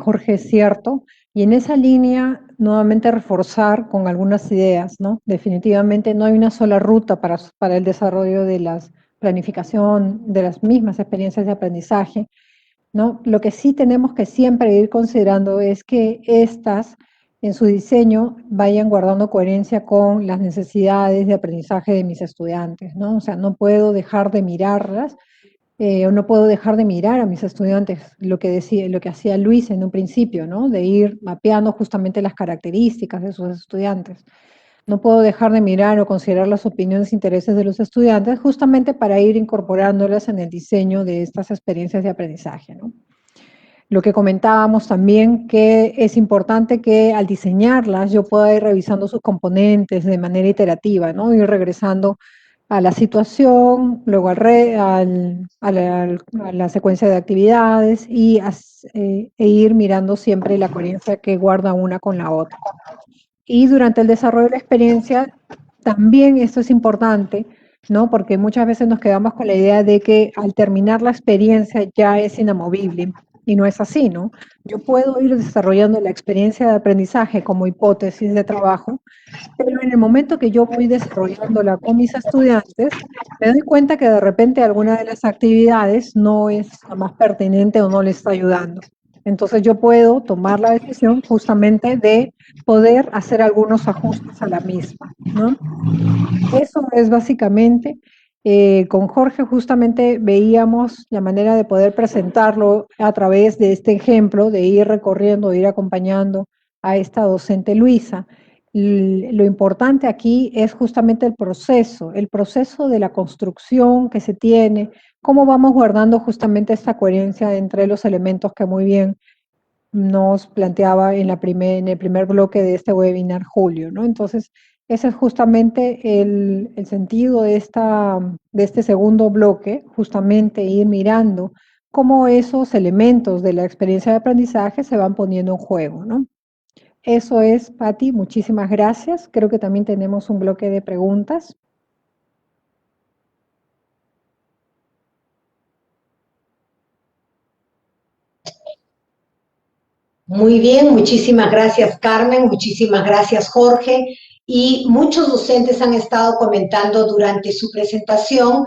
Jorge, es cierto. Y en esa línea, nuevamente reforzar con algunas ideas, ¿no? Definitivamente no hay una sola ruta para el desarrollo de la planificación de las mismas experiencias de aprendizaje, ¿no? Lo que sí tenemos que siempre ir considerando es que estas, en su diseño, vayan guardando coherencia con las necesidades de aprendizaje de mis estudiantes, ¿no? O sea, no puedo dejar de mirarlas, o no puedo dejar de mirar a mis estudiantes, lo que hacía Luis en un principio, ¿no? De ir mapeando justamente las características de sus estudiantes. no puedo dejar de mirar o considerar las opiniones e intereses de los estudiantes justamente para ir incorporándolas en el diseño de estas experiencias de aprendizaje, ¿no? Lo que comentábamos también, que es importante que al diseñarlas yo pueda ir revisando sus componentes de manera iterativa, ¿no? Ir regresando a la situación, luego a la secuencia de actividades e ir mirando siempre la coherencia que guarda una con la otra. Y durante el desarrollo de la experiencia, también esto es importante, ¿no? Porque muchas veces nos quedamos con la idea de que al terminar la experiencia ya es inamovible. Y no es así, ¿no? Yo puedo ir desarrollando la experiencia de aprendizaje como hipótesis de trabajo, pero en el momento que yo voy desarrollándola con mis estudiantes, me doy cuenta que de repente alguna de las actividades no es la más pertinente o no le está ayudando. Entonces yo puedo tomar la decisión justamente de poder hacer algunos ajustes a la misma, ¿no? Eso es básicamente, con Jorge justamente veíamos la manera de poder presentarlo a través de este ejemplo, de ir recorriendo, de ir acompañando a esta docente Luisa. Lo importante aquí es justamente el proceso de la construcción que se tiene, cómo vamos guardando justamente esta coherencia entre los elementos que muy bien nos planteaba en el primer bloque de este webinar Julio, ¿no? Entonces, ese es justamente el sentido de este segundo bloque, justamente ir mirando cómo esos elementos de la experiencia de aprendizaje se van poniendo en juego, ¿no? Eso es, Patti, muchísimas gracias. Creo que también tenemos un bloque de preguntas. Muy bien, muchísimas gracias Carmen, muchísimas gracias Jorge, y muchos docentes han estado comentando durante su presentación,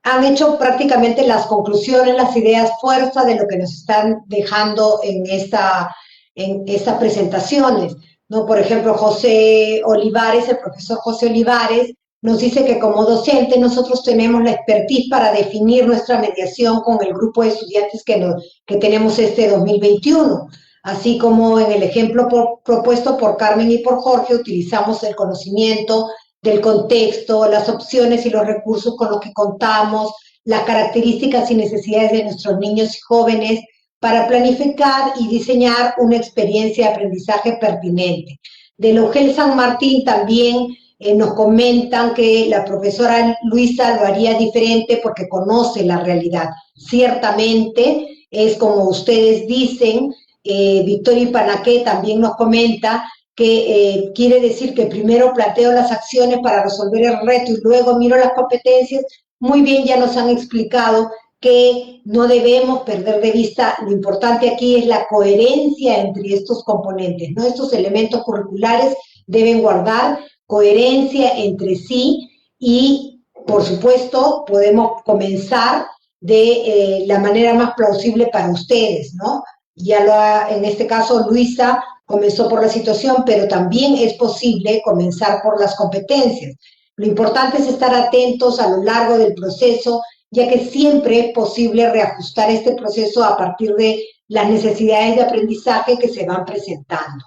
han hecho prácticamente las conclusiones, las ideas fuerza de lo que nos están dejando en estas presentaciones, ¿no? Por ejemplo, José Olivares, el profesor José Olivares, nos dice que como docente nosotros tenemos la expertise para definir nuestra mediación con el grupo de estudiantes que tenemos este 2021. Así como en el ejemplo propuesto por Carmen y por Jorge, utilizamos el conocimiento del contexto, las opciones y los recursos con los que contamos, las características y necesidades de nuestros niños y jóvenes para planificar y diseñar una experiencia de aprendizaje pertinente. De la UGEL San Martín también nos comentan que la profesora Luisa lo haría diferente porque conoce la realidad. Ciertamente, es como ustedes dicen, Victoria Ipanaqué también nos comenta que quiere decir que primero planteo las acciones para resolver el reto y luego miro las competencias. Muy bien, ya nos han explicado que no debemos perder de vista, lo importante aquí es la coherencia entre estos componentes, ¿no? Estos elementos curriculares deben guardar coherencia entre sí y, por supuesto, podemos comenzar de la manera más plausible para ustedes, ¿no? En este caso, Luisa comenzó por la situación, pero también es posible comenzar por las competencias. Lo importante es estar atentos a lo largo del proceso, ya que siempre es posible reajustar este proceso a partir de las necesidades de aprendizaje que se van presentando,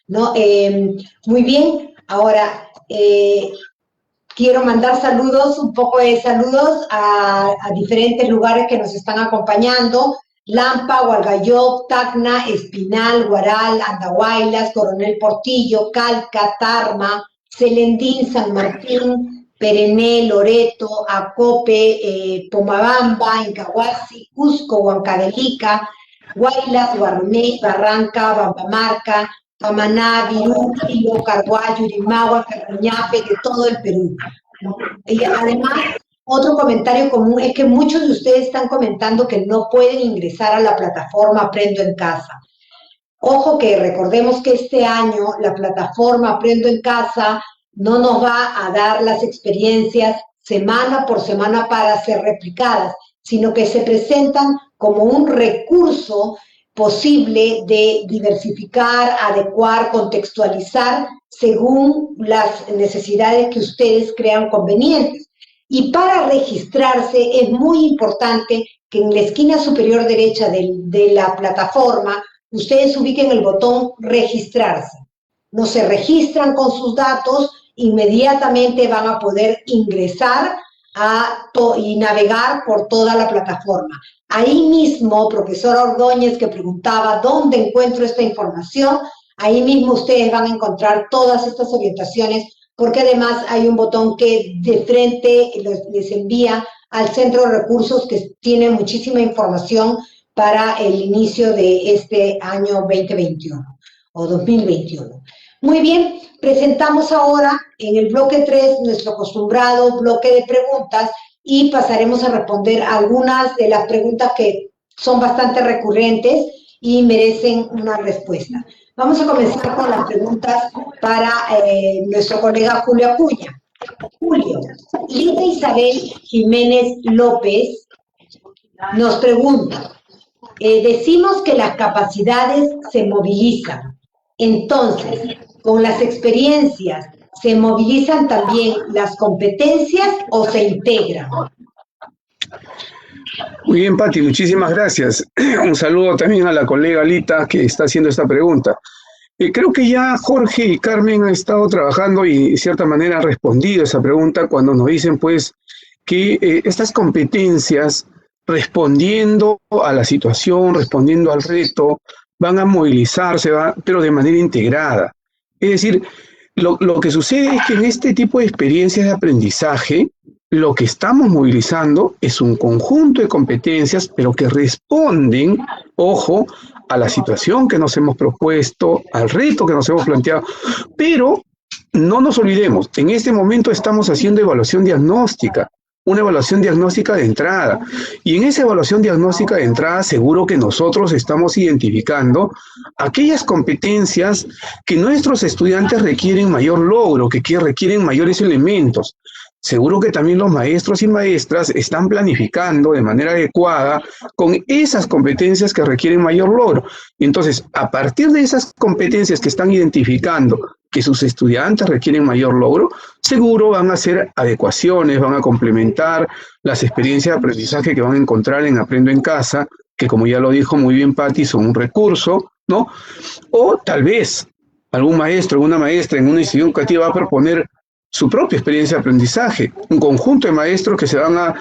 ¿no? Muy bien, ahora quiero mandar saludos, un poco de saludos a diferentes lugares que nos están acompañando: Lampa, Hualgayoc, Tacna, Espinal, Guaral, Andahuaylas, Coronel Portillo, Calca, Tarma, Celendín, San Martín, Perené, Loreto, Acope, Pomabamba, Incahuasi, Cusco, Huancavelica, Guaylas, Guarmey, Barranca, Bambamarca, Pamaná, Virú, Quilo, Carguayo, Urimagua, Carruñafe, de todo el Perú. Y además, otro comentario común es que muchos de ustedes están comentando que no pueden ingresar a la plataforma Aprendo en Casa. Ojo que recordemos que este año la plataforma Aprendo en Casa no nos va a dar las experiencias semana por semana para ser replicadas, sino que se presentan como un recurso posible de diversificar, adecuar, contextualizar según las necesidades que ustedes crean convenientes. Y para registrarse es muy importante que en la esquina superior derecha de la plataforma ustedes ubiquen el botón registrarse. no se registran con sus datos, inmediatamente van a poder ingresar y navegar por toda la plataforma. Ahí mismo, profesora Ordóñez, que preguntaba dónde encuentro esta información, ahí mismo ustedes van a encontrar todas estas orientaciones, porque además hay un botón que de frente les envía al Centro de Recursos, que tiene muchísima información para el inicio de este año 2021 o 2021. Muy bien, presentamos ahora en el bloque 3 nuestro acostumbrado bloque de preguntas y pasaremos a responder algunas de las preguntas que son bastante recurrentes y merecen una respuesta. Vamos a comenzar con las preguntas para nuestro colega Julio Acuña. Julio, Lita Isabel Jiménez López nos pregunta, decimos que las capacidades se movilizan, entonces, con las experiencias, ¿se movilizan también las competencias o se integran? Muy bien, Pati, muchísimas gracias. Un saludo también a la colega Lita que está haciendo esta pregunta. Creo que ya Jorge y Carmen han estado trabajando y de cierta manera han respondido a esa pregunta cuando nos dicen pues que estas competencias, respondiendo a la situación, respondiendo al reto, van a movilizarse, pero de manera integrada. Es decir, lo que sucede es que en este tipo de experiencias de aprendizaje, lo que estamos movilizando es un conjunto de competencias, pero que responden, ojo, a la situación que nos hemos propuesto, al reto que nos hemos planteado. Pero no nos olvidemos, en este momento estamos haciendo evaluación diagnóstica, una evaluación diagnóstica de entrada. Y en esa evaluación diagnóstica de entrada seguro que nosotros estamos identificando aquellas competencias que nuestros estudiantes requieren mayor logro, que requieren mayores elementos. Seguro que también los maestros y maestras están planificando de manera adecuada con esas competencias que requieren mayor logro. Y entonces, a partir de esas competencias que están identificando que sus estudiantes requieren mayor logro, seguro van a hacer adecuaciones, van a complementar las experiencias de aprendizaje que van a encontrar en Aprendo en Casa, que como ya lo dijo muy bien Patti, son un recurso, ¿no? O tal vez algún maestro, alguna maestra en una institución educativa va a proponer su propia experiencia de aprendizaje, un conjunto de maestros que se van a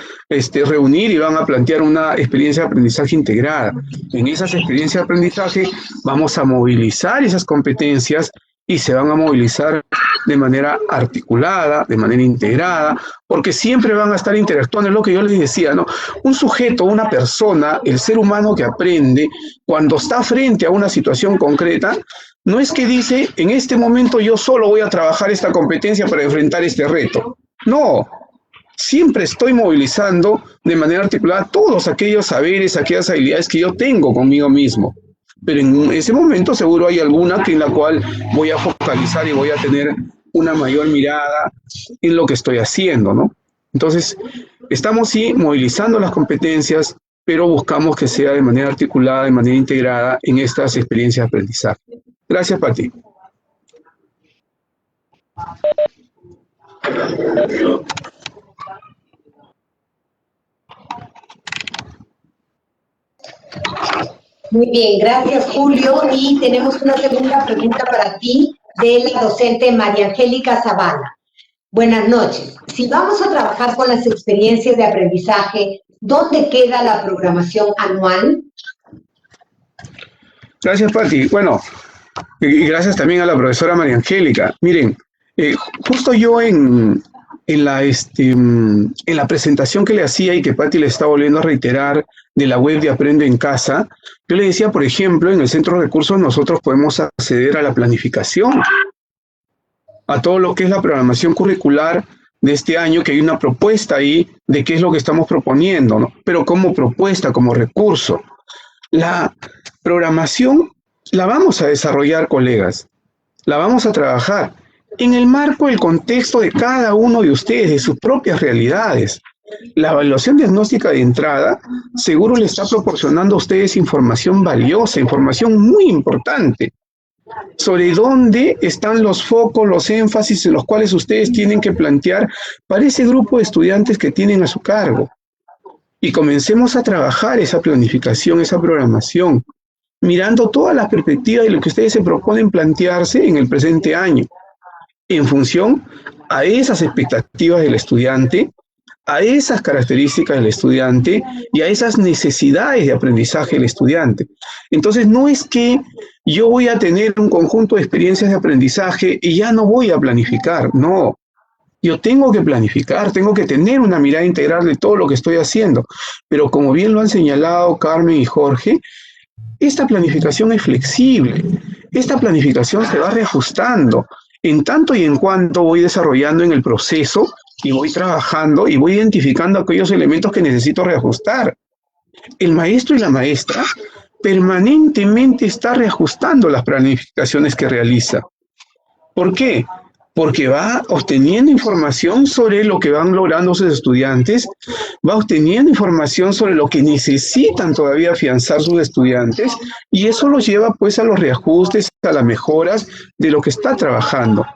reunir y van a plantear una experiencia de aprendizaje integrada. En esas experiencias de aprendizaje vamos a movilizar esas competencias y se van a movilizar de manera articulada, de manera integrada, porque siempre van a estar interactuando, es lo que yo les decía, ¿no? Un sujeto, una persona, el ser humano que aprende, cuando está frente a una situación concreta, no es que dice, en este momento yo solo voy a trabajar esta competencia para enfrentar este reto. No, siempre estoy movilizando de manera articulada todos aquellos saberes, aquellas habilidades que yo tengo conmigo mismo. Pero en ese momento seguro hay alguna en la cual voy a focalizar y voy a tener una mayor mirada en lo que estoy haciendo, ¿no? Entonces, estamos sí movilizando las competencias, pero buscamos que sea de manera articulada, de manera integrada en estas experiencias de aprendizaje. Gracias, Pati. Muy bien, gracias Julio. Y tenemos una segunda pregunta para ti de la docente María Angélica Zavala. Buenas noches. Si vamos a trabajar con las experiencias de aprendizaje, ¿dónde queda la programación anual? Gracias, Pati. Bueno, y gracias también a la profesora María Angélica. Miren, justo yo en la presentación que le hacía y que Pati le está volviendo a reiterar de la web de Aprendo en Casa, yo le decía, por ejemplo, en el Centro de Recursos nosotros podemos acceder a la planificación, a todo lo que es la programación curricular de este año, que hay una propuesta ahí de qué es lo que estamos proponiendo, ¿no? Pero como propuesta, como recurso. La programación la vamos a desarrollar, colegas, la vamos a trabajar en el marco del contexto de cada uno de ustedes, de sus propias realidades. La evaluación diagnóstica de entrada seguro le está proporcionando a ustedes información valiosa, información muy importante, sobre dónde están los focos, los énfasis en los cuales ustedes tienen que plantear para ese grupo de estudiantes que tienen a su cargo. Y comencemos a trabajar esa planificación, esa programación. mirando todas las perspectivas de lo que ustedes se proponen plantearse en el presente año, en función a esas expectativas del estudiante, a esas características del estudiante y a esas necesidades de aprendizaje del estudiante. Entonces, no es que yo voy a tener un conjunto de experiencias de aprendizaje y ya no voy a planificar, no. Yo tengo que planificar, tengo que tener una mirada integral de todo lo que estoy haciendo. Pero como bien lo han señalado Carmen y Jorge, esta planificación es flexible, esta planificación se va reajustando en tanto y en cuanto voy desarrollando en el proceso y voy trabajando y voy identificando aquellos elementos que necesito reajustar. El maestro y la maestra permanentemente está reajustando las planificaciones que realiza. ¿Por qué? Porque va obteniendo información sobre lo que van logrando sus estudiantes, va obteniendo información sobre lo que necesitan todavía afianzar sus estudiantes, y eso los lleva pues a los reajustes, a las mejoras de lo que está trabajando.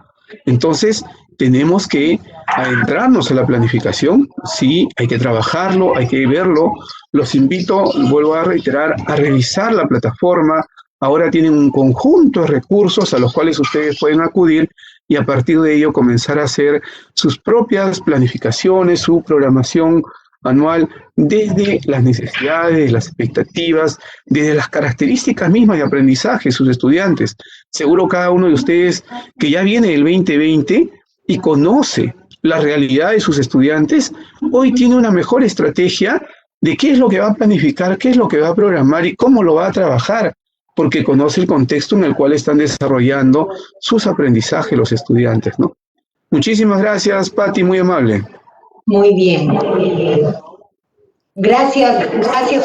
Entonces, tenemos que adentrarnos a la planificación, sí, hay que trabajarlo, hay que verlo. Los invito, vuelvo a reiterar, a revisar la plataforma. Ahora tienen un conjunto de recursos a los cuales ustedes pueden acudir y a partir de ello comenzar a hacer sus propias planificaciones, su programación anual desde las necesidades, las expectativas, desde las características mismas de aprendizaje de sus estudiantes. Seguro cada uno de ustedes que ya viene del 2020 y conoce la realidad de sus estudiantes, hoy tiene una mejor estrategia de qué es lo que va a planificar, qué es lo que va a programar y cómo lo va a trabajar, porque conoce el contexto en el cual están desarrollando sus aprendizajes los estudiantes, ¿no? Muchísimas gracias, Pati, muy amable. Muy bien. Gracias,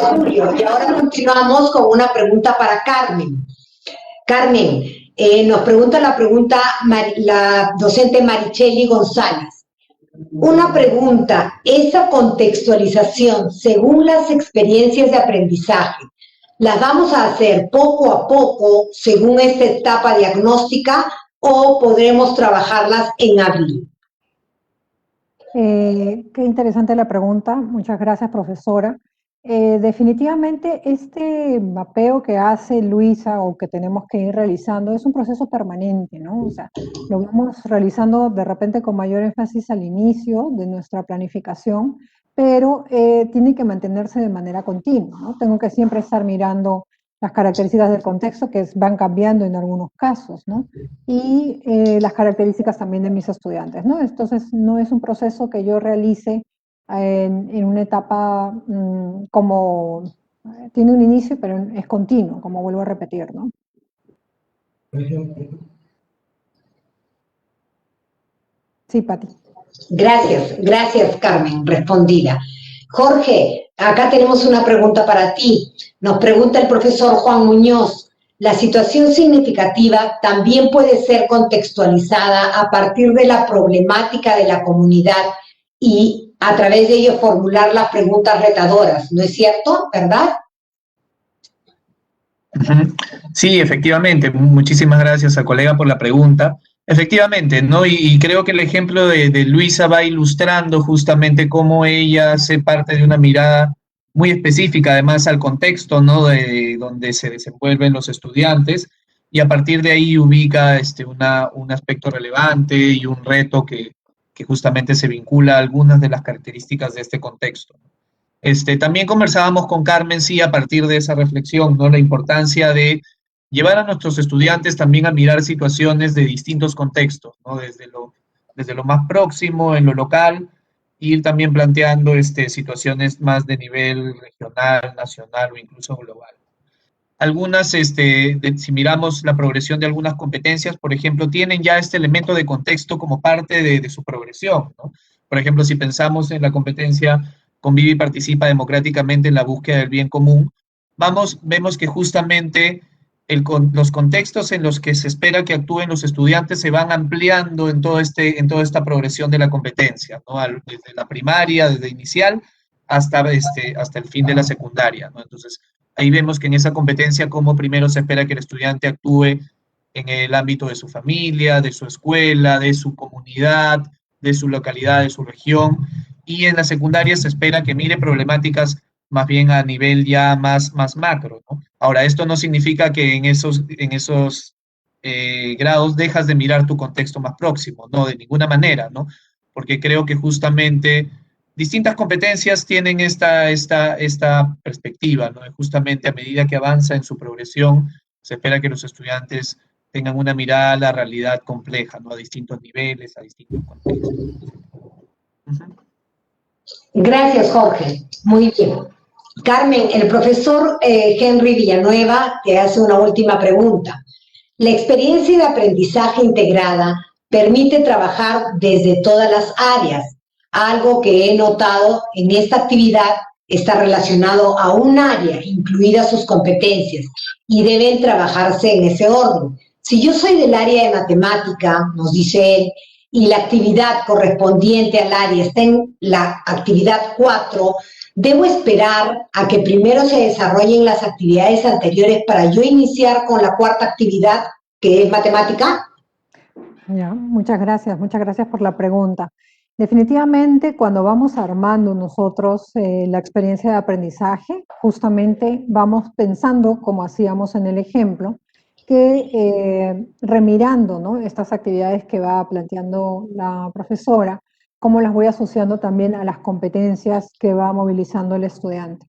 Julio. Y ahora continuamos con una pregunta para Carmen. Carmen, nos pregunta la docente Maricheli González. Una pregunta, esa contextualización según las experiencias de aprendizaje, ¿las vamos a hacer poco a poco según esta etapa diagnóstica o podremos trabajarlas en abril? Qué interesante la pregunta. Muchas gracias, profesora. Definitivamente este mapeo que hace Luisa o que tenemos que ir realizando es un proceso permanente, ¿no? O sea, lo vamos realizando de repente con mayor énfasis al inicio de nuestra planificación, pero tiene que mantenerse de manera continua, ¿no? Tengo que siempre estar mirando las características del contexto que van cambiando en algunos casos, ¿no? Y las características también de mis estudiantes, ¿no? Entonces, no es un proceso que yo realice en una etapa como, tiene un inicio, pero es continuo, como vuelvo a repetir, ¿no? Sí, Pati. Gracias, Carmen, respondida. Jorge, acá tenemos una pregunta para ti. Nos pregunta el profesor Juan Muñoz, ¿la situación significativa también puede ser contextualizada a partir de la problemática de la comunidad y a través de ello formular las preguntas retadoras? ¿No es cierto? ¿Verdad? Sí, efectivamente. Muchísimas gracias al colega por la pregunta. Efectivamente, ¿no? Y creo que el ejemplo de Luisa va ilustrando justamente cómo ella hace parte de una mirada muy específica, además al contexto, ¿no? De donde se desenvuelven los estudiantes, y a partir de ahí ubica un aspecto relevante y un reto que justamente se vincula a algunas de las características de este contexto. También conversábamos con Carmen, sí, a partir de esa reflexión, ¿no? La importancia de llevar a nuestros estudiantes también a mirar situaciones de distintos contextos, ¿no? Desde lo más próximo, en lo local, ir también planteando situaciones más de nivel regional, nacional o incluso global. Algunas, si miramos la progresión de algunas competencias, por ejemplo, tienen ya este elemento de contexto como parte de su progresión, ¿no? Por ejemplo, si pensamos en la competencia Convive y participa democráticamente en la búsqueda del bien común, vemos que justamente los contextos en los que se espera que actúen los estudiantes se van ampliando en toda esta progresión de la competencia, ¿no? Desde la primaria, desde inicial, hasta el fin de la secundaria, ¿no? Entonces, ahí vemos que en esa competencia, como primero se espera que el estudiante actúe en el ámbito de su familia, de su escuela, de su comunidad, de su localidad, de su región, y en la secundaria se espera que mire problemáticas más bien a nivel ya más macro, ¿no? Ahora, esto no significa que en esos grados dejas de mirar tu contexto más próximo, no, de ninguna manera, ¿no? Porque creo que justamente distintas competencias tienen esta perspectiva, ¿no? Y justamente a medida que avanza en su progresión, se espera que los estudiantes tengan una mirada a la realidad compleja, ¿no? A distintos niveles, a distintos contextos. Gracias, Jorge. Muy bien. Carmen, el profesor Henry Villanueva te hace una última pregunta. La experiencia de aprendizaje integrada permite trabajar desde todas las áreas. Algo que he notado en esta actividad está relacionado a un área, incluidas sus competencias, y deben trabajarse en ese orden. Si yo soy del área de matemática, nos dice él, y la actividad correspondiente al área está en la actividad 4, ¿debo esperar a que primero se desarrollen las actividades anteriores para yo iniciar con la cuarta actividad, que es matemática? Ya, muchas gracias por la pregunta. Definitivamente, cuando vamos armando nosotros la experiencia de aprendizaje, justamente vamos pensando, como hacíamos en el ejemplo, que remirando, ¿no?, estas actividades que va planteando la profesora, cómo las voy asociando también a las competencias que va movilizando el estudiante.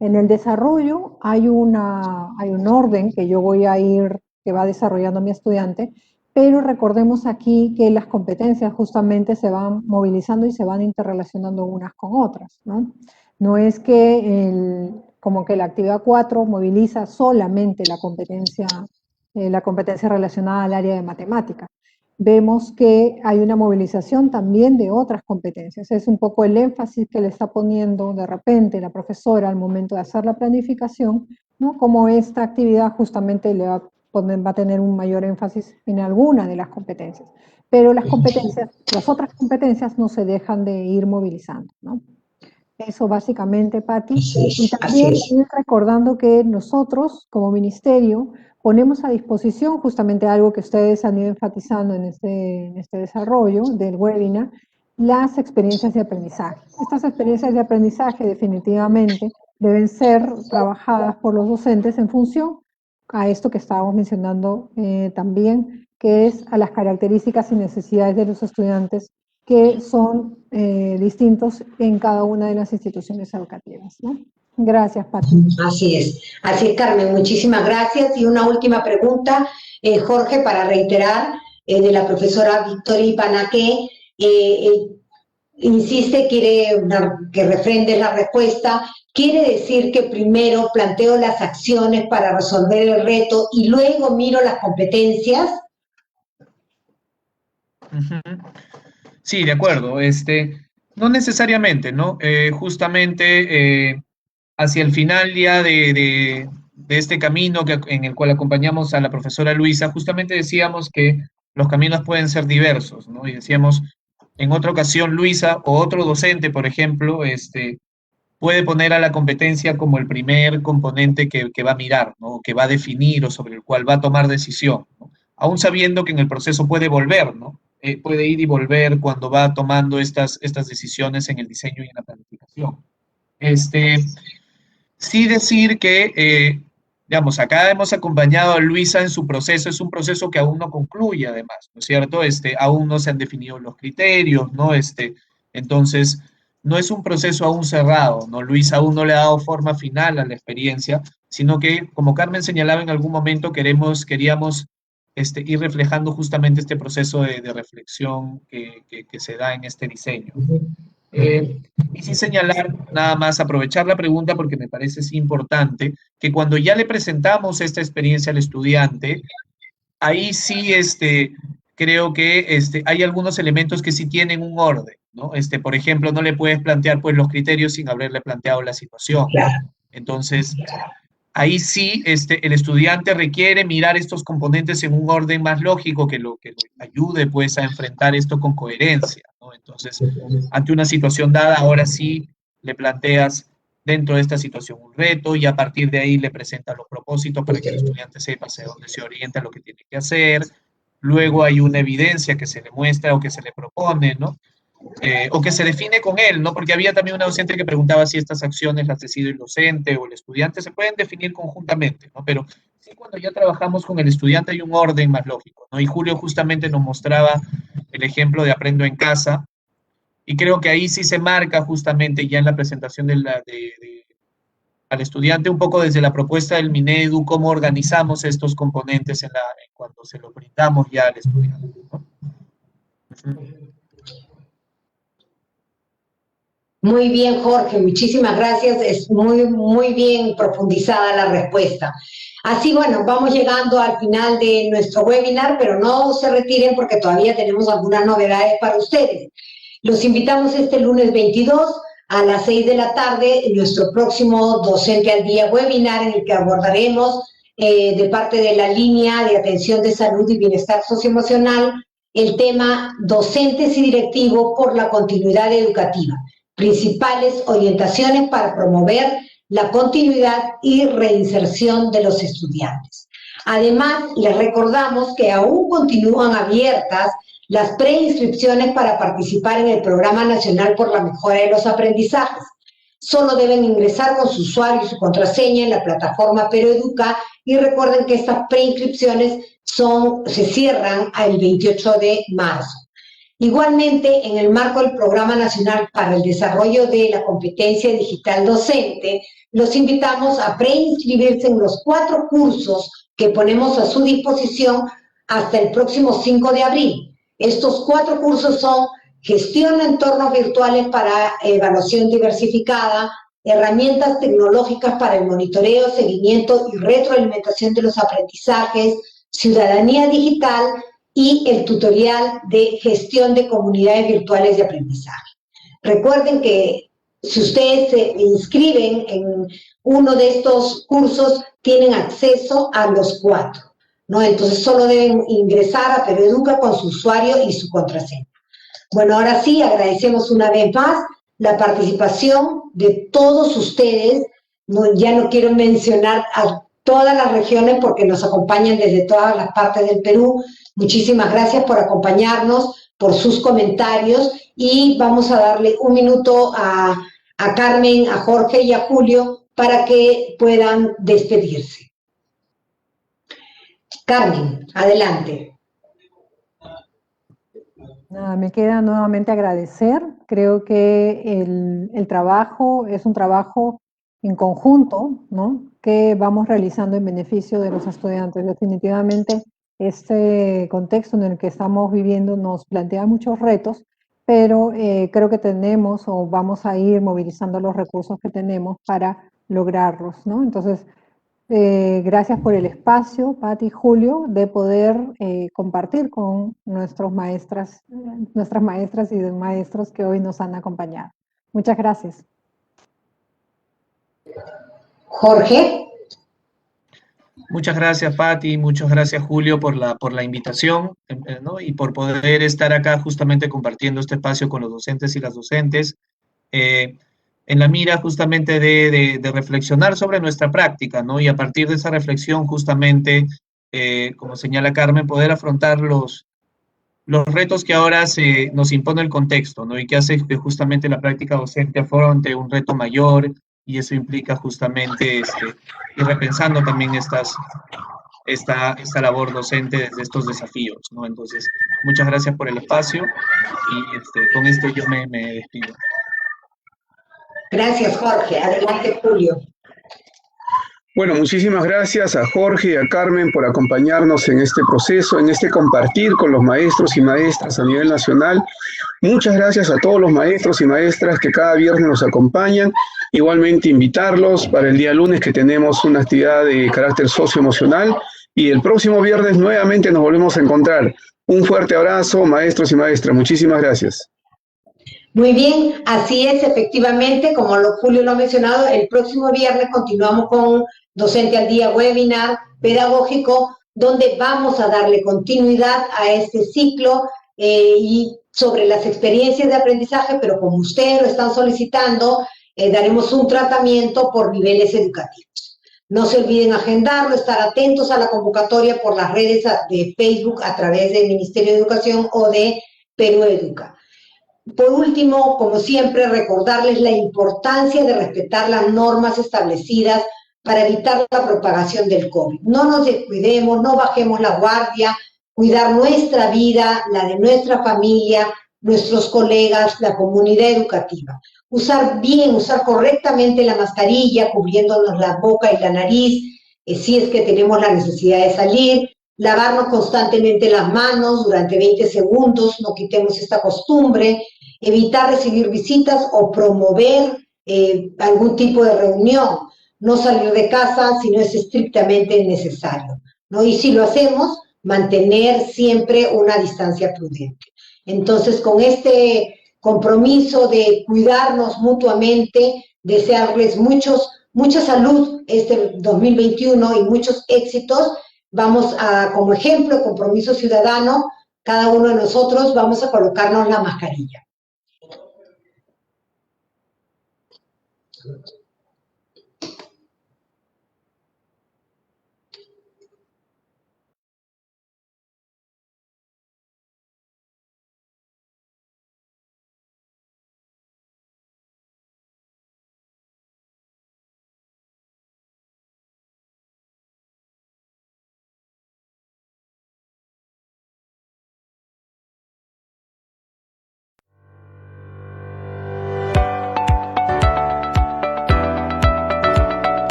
En el desarrollo hay un orden que yo voy a ir, que va desarrollando mi estudiante, pero recordemos aquí que las competencias justamente se van movilizando y se van interrelacionando unas con otras, ¿no? No es que como que la actividad 4 moviliza solamente la competencia relacionada al área de matemáticas. Vemos que hay una movilización también de otras competencias. Es un poco el énfasis que le está poniendo de repente la profesora al momento de hacer la planificación, ¿no? Como esta actividad justamente le va a tener un mayor énfasis en alguna de las competencias. Pero las otras competencias no se dejan de ir movilizando, ¿no? Eso básicamente, Patti. Y también ir recordando que nosotros, como ministerio, ponemos a disposición justamente algo que ustedes han ido enfatizando en este desarrollo del webinar, las experiencias de aprendizaje. Estas experiencias de aprendizaje definitivamente deben ser trabajadas por los docentes en función a esto que estábamos mencionando también, que es a las características y necesidades de los estudiantes que son distintos en cada una de las instituciones educativas, ¿no? Gracias, Pati. Así es, Carmen, muchísimas gracias. Y una última pregunta, Jorge, para reiterar, de la profesora Victoria Ipanaque, insiste, quiere que refrende la respuesta, quiere decir que primero planteo las acciones para resolver el reto y luego miro las competencias. Sí, de acuerdo. No necesariamente, ¿no? Justamente hacia el final ya de este camino en el cual acompañamos a la profesora Luisa, justamente decíamos que los caminos pueden ser diversos, ¿no? Y decíamos, en otra ocasión, Luisa o otro docente, por ejemplo, puede poner a la competencia como el primer componente que va a mirar, ¿no? Que va a definir o sobre el cual va a tomar decisión, ¿no? Aún sabiendo que en el proceso puede volver, ¿no? Puede ir y volver cuando va tomando estas decisiones en el diseño y en la planificación. Sí decir que, digamos, acá hemos acompañado a Luisa en su proceso, es un proceso que aún no concluye además, ¿no es cierto? Aún no se han definido los criterios, ¿no? Entonces, no es un proceso aún cerrado, ¿no? Luisa aún no le ha dado forma final a la experiencia, sino que, como Carmen señalaba en algún momento, queríamos ir reflejando justamente este proceso de reflexión que se da en este diseño. Y sin señalar, nada más aprovechar la pregunta porque me parece importante, que cuando ya le presentamos esta experiencia al estudiante, ahí sí creo que hay algunos elementos que sí tienen un orden, ¿no? Por ejemplo, no le puedes plantear pues los criterios sin haberle planteado la situación. Entonces, ahí sí el estudiante requiere mirar estos componentes en un orden más lógico que lo ayude pues a enfrentar esto con coherencia, ¿no? Entonces, ante una situación dada, ahora sí le planteas dentro de esta situación un reto y a partir de ahí le presentas los propósitos para que el estudiante sepa hacia dónde se orienta, lo que tiene que hacer. Luego hay una evidencia que se le muestra o que se le propone, ¿no? o que se define con él, ¿no? Porque había también una docente que preguntaba si estas acciones las decide el docente o el estudiante, se pueden definir conjuntamente, ¿no? Pero sí, cuando ya trabajamos con el estudiante hay un orden más lógico, ¿no? Y Julio justamente nos mostraba el ejemplo de Aprendo en Casa, y creo que ahí sí se marca justamente ya en la presentación al estudiante un poco desde la propuesta del Minedu, cómo organizamos estos componentes cuando se lo brindamos ya al estudiante, ¿no? Muy bien, Jorge, muchísimas gracias. Es muy bien profundizada la respuesta. Así, bueno, vamos llegando al final de nuestro webinar, pero no se retiren porque todavía tenemos algunas novedades para ustedes. Los invitamos este lunes 22 a las 6 de la tarde en nuestro próximo Docente al Día webinar, en el que abordaremos de parte de la línea de atención de salud y bienestar socioemocional el tema docentes y directivos por la continuidad educativa. Principales orientaciones para promover la continuidad y reinserción de los estudiantes. Además, les recordamos que aún continúan abiertas las preinscripciones para participar en el Programa Nacional por la Mejora de los Aprendizajes. Solo deben ingresar con su usuario y su contraseña en la plataforma Peroeduca, y recuerden que estas preinscripciones se cierran el 28 de marzo. Igualmente, en el marco del Programa Nacional para el Desarrollo de la Competencia Digital Docente, los invitamos a preinscribirse en los 4 cursos que ponemos a su disposición hasta el próximo 5 de abril. Estos 4 cursos son Gestión de entornos virtuales para evaluación diversificada, Herramientas tecnológicas para el monitoreo, seguimiento y retroalimentación de los aprendizajes, Ciudadanía digital, y el tutorial de gestión de comunidades virtuales de aprendizaje. Recuerden que si ustedes se inscriben en uno de estos cursos, tienen acceso a los 4, ¿no? Entonces solo deben ingresar a Peroeduca con su usuario y su contraseña. Bueno, ahora sí, agradecemos una vez más la participación de todos ustedes. Ya no quiero mencionar a todas las regiones porque nos acompañan desde todas las partes del Perú. Muchísimas gracias por acompañarnos, por sus comentarios, y vamos a darle un minuto a Carmen, a Jorge y a Julio para que puedan despedirse. Carmen, adelante. Nada, me queda nuevamente agradecer. Creo que el trabajo es un trabajo en conjunto, ¿no?, que vamos realizando en beneficio de los estudiantes. Definitivamente, este contexto en el que estamos viviendo nos plantea muchos retos, pero creo que tenemos o vamos a ir movilizando los recursos que tenemos para lograrlos, ¿no? Entonces, gracias por el espacio, Pati y Julio, de poder compartir con nuestras maestras y de maestros que hoy nos han acompañado. Muchas gracias. Jorge. Muchas gracias, Pati, muchas gracias, Julio, por la invitación, ¿no?, y por poder estar acá justamente compartiendo este espacio con los docentes y las docentes, en la mira justamente de reflexionar sobre nuestra práctica, ¿no? Y a partir de esa reflexión justamente, como señala Carmen, poder afrontar los retos que ahora nos impone el contexto, ¿no? Y que hace que justamente la práctica docente afronte un reto mayor, y eso implica justamente ir repensando también esta labor docente desde estos desafíos, ¿no? Entonces, muchas gracias por el espacio, y con esto yo me despido. Gracias, Jorge. Adelante, Julio. Bueno, muchísimas gracias a Jorge y a Carmen por acompañarnos en este proceso, en este compartir con los maestros y maestras a nivel nacional. Muchas gracias a todos los maestros y maestras que cada viernes nos acompañan. Igualmente invitarlos para el día lunes, que tenemos una actividad de carácter socioemocional, y el próximo viernes nuevamente nos volvemos a encontrar. Un fuerte abrazo, maestros y maestras. Muchísimas gracias. Muy bien, así es, efectivamente, como Julio lo ha mencionado, el próximo viernes continuamos con Docente al Día webinar pedagógico, donde vamos a darle continuidad a este ciclo y sobre las experiencias de aprendizaje, pero como ustedes lo están solicitando, daremos un tratamiento por niveles educativos. No se olviden agendarlo, estar atentos a la convocatoria por las redes de Facebook a través del Ministerio de Educación o de Peroeduca. Por último, como siempre, recordarles la importancia de respetar las normas establecidas para evitar la propagación del COVID. No nos descuidemos, no bajemos la guardia, cuidar nuestra vida, la de nuestra familia, nuestros colegas, la comunidad educativa. Usar correctamente la mascarilla, cubriéndonos la boca y la nariz, si es que tenemos la necesidad de salir, lavarnos constantemente las manos durante 20 segundos, no quitemos esta costumbre, evitar recibir visitas o promover algún tipo de reunión, no salir de casa si no es estrictamente necesario, ¿no? Y si lo hacemos, mantener siempre una distancia prudente. Entonces, con este compromiso de cuidarnos mutuamente, desearles mucha salud este 2021 y muchos éxitos. Vamos a, como ejemplo, compromiso ciudadano, cada uno de nosotros vamos a colocarnos la mascarilla.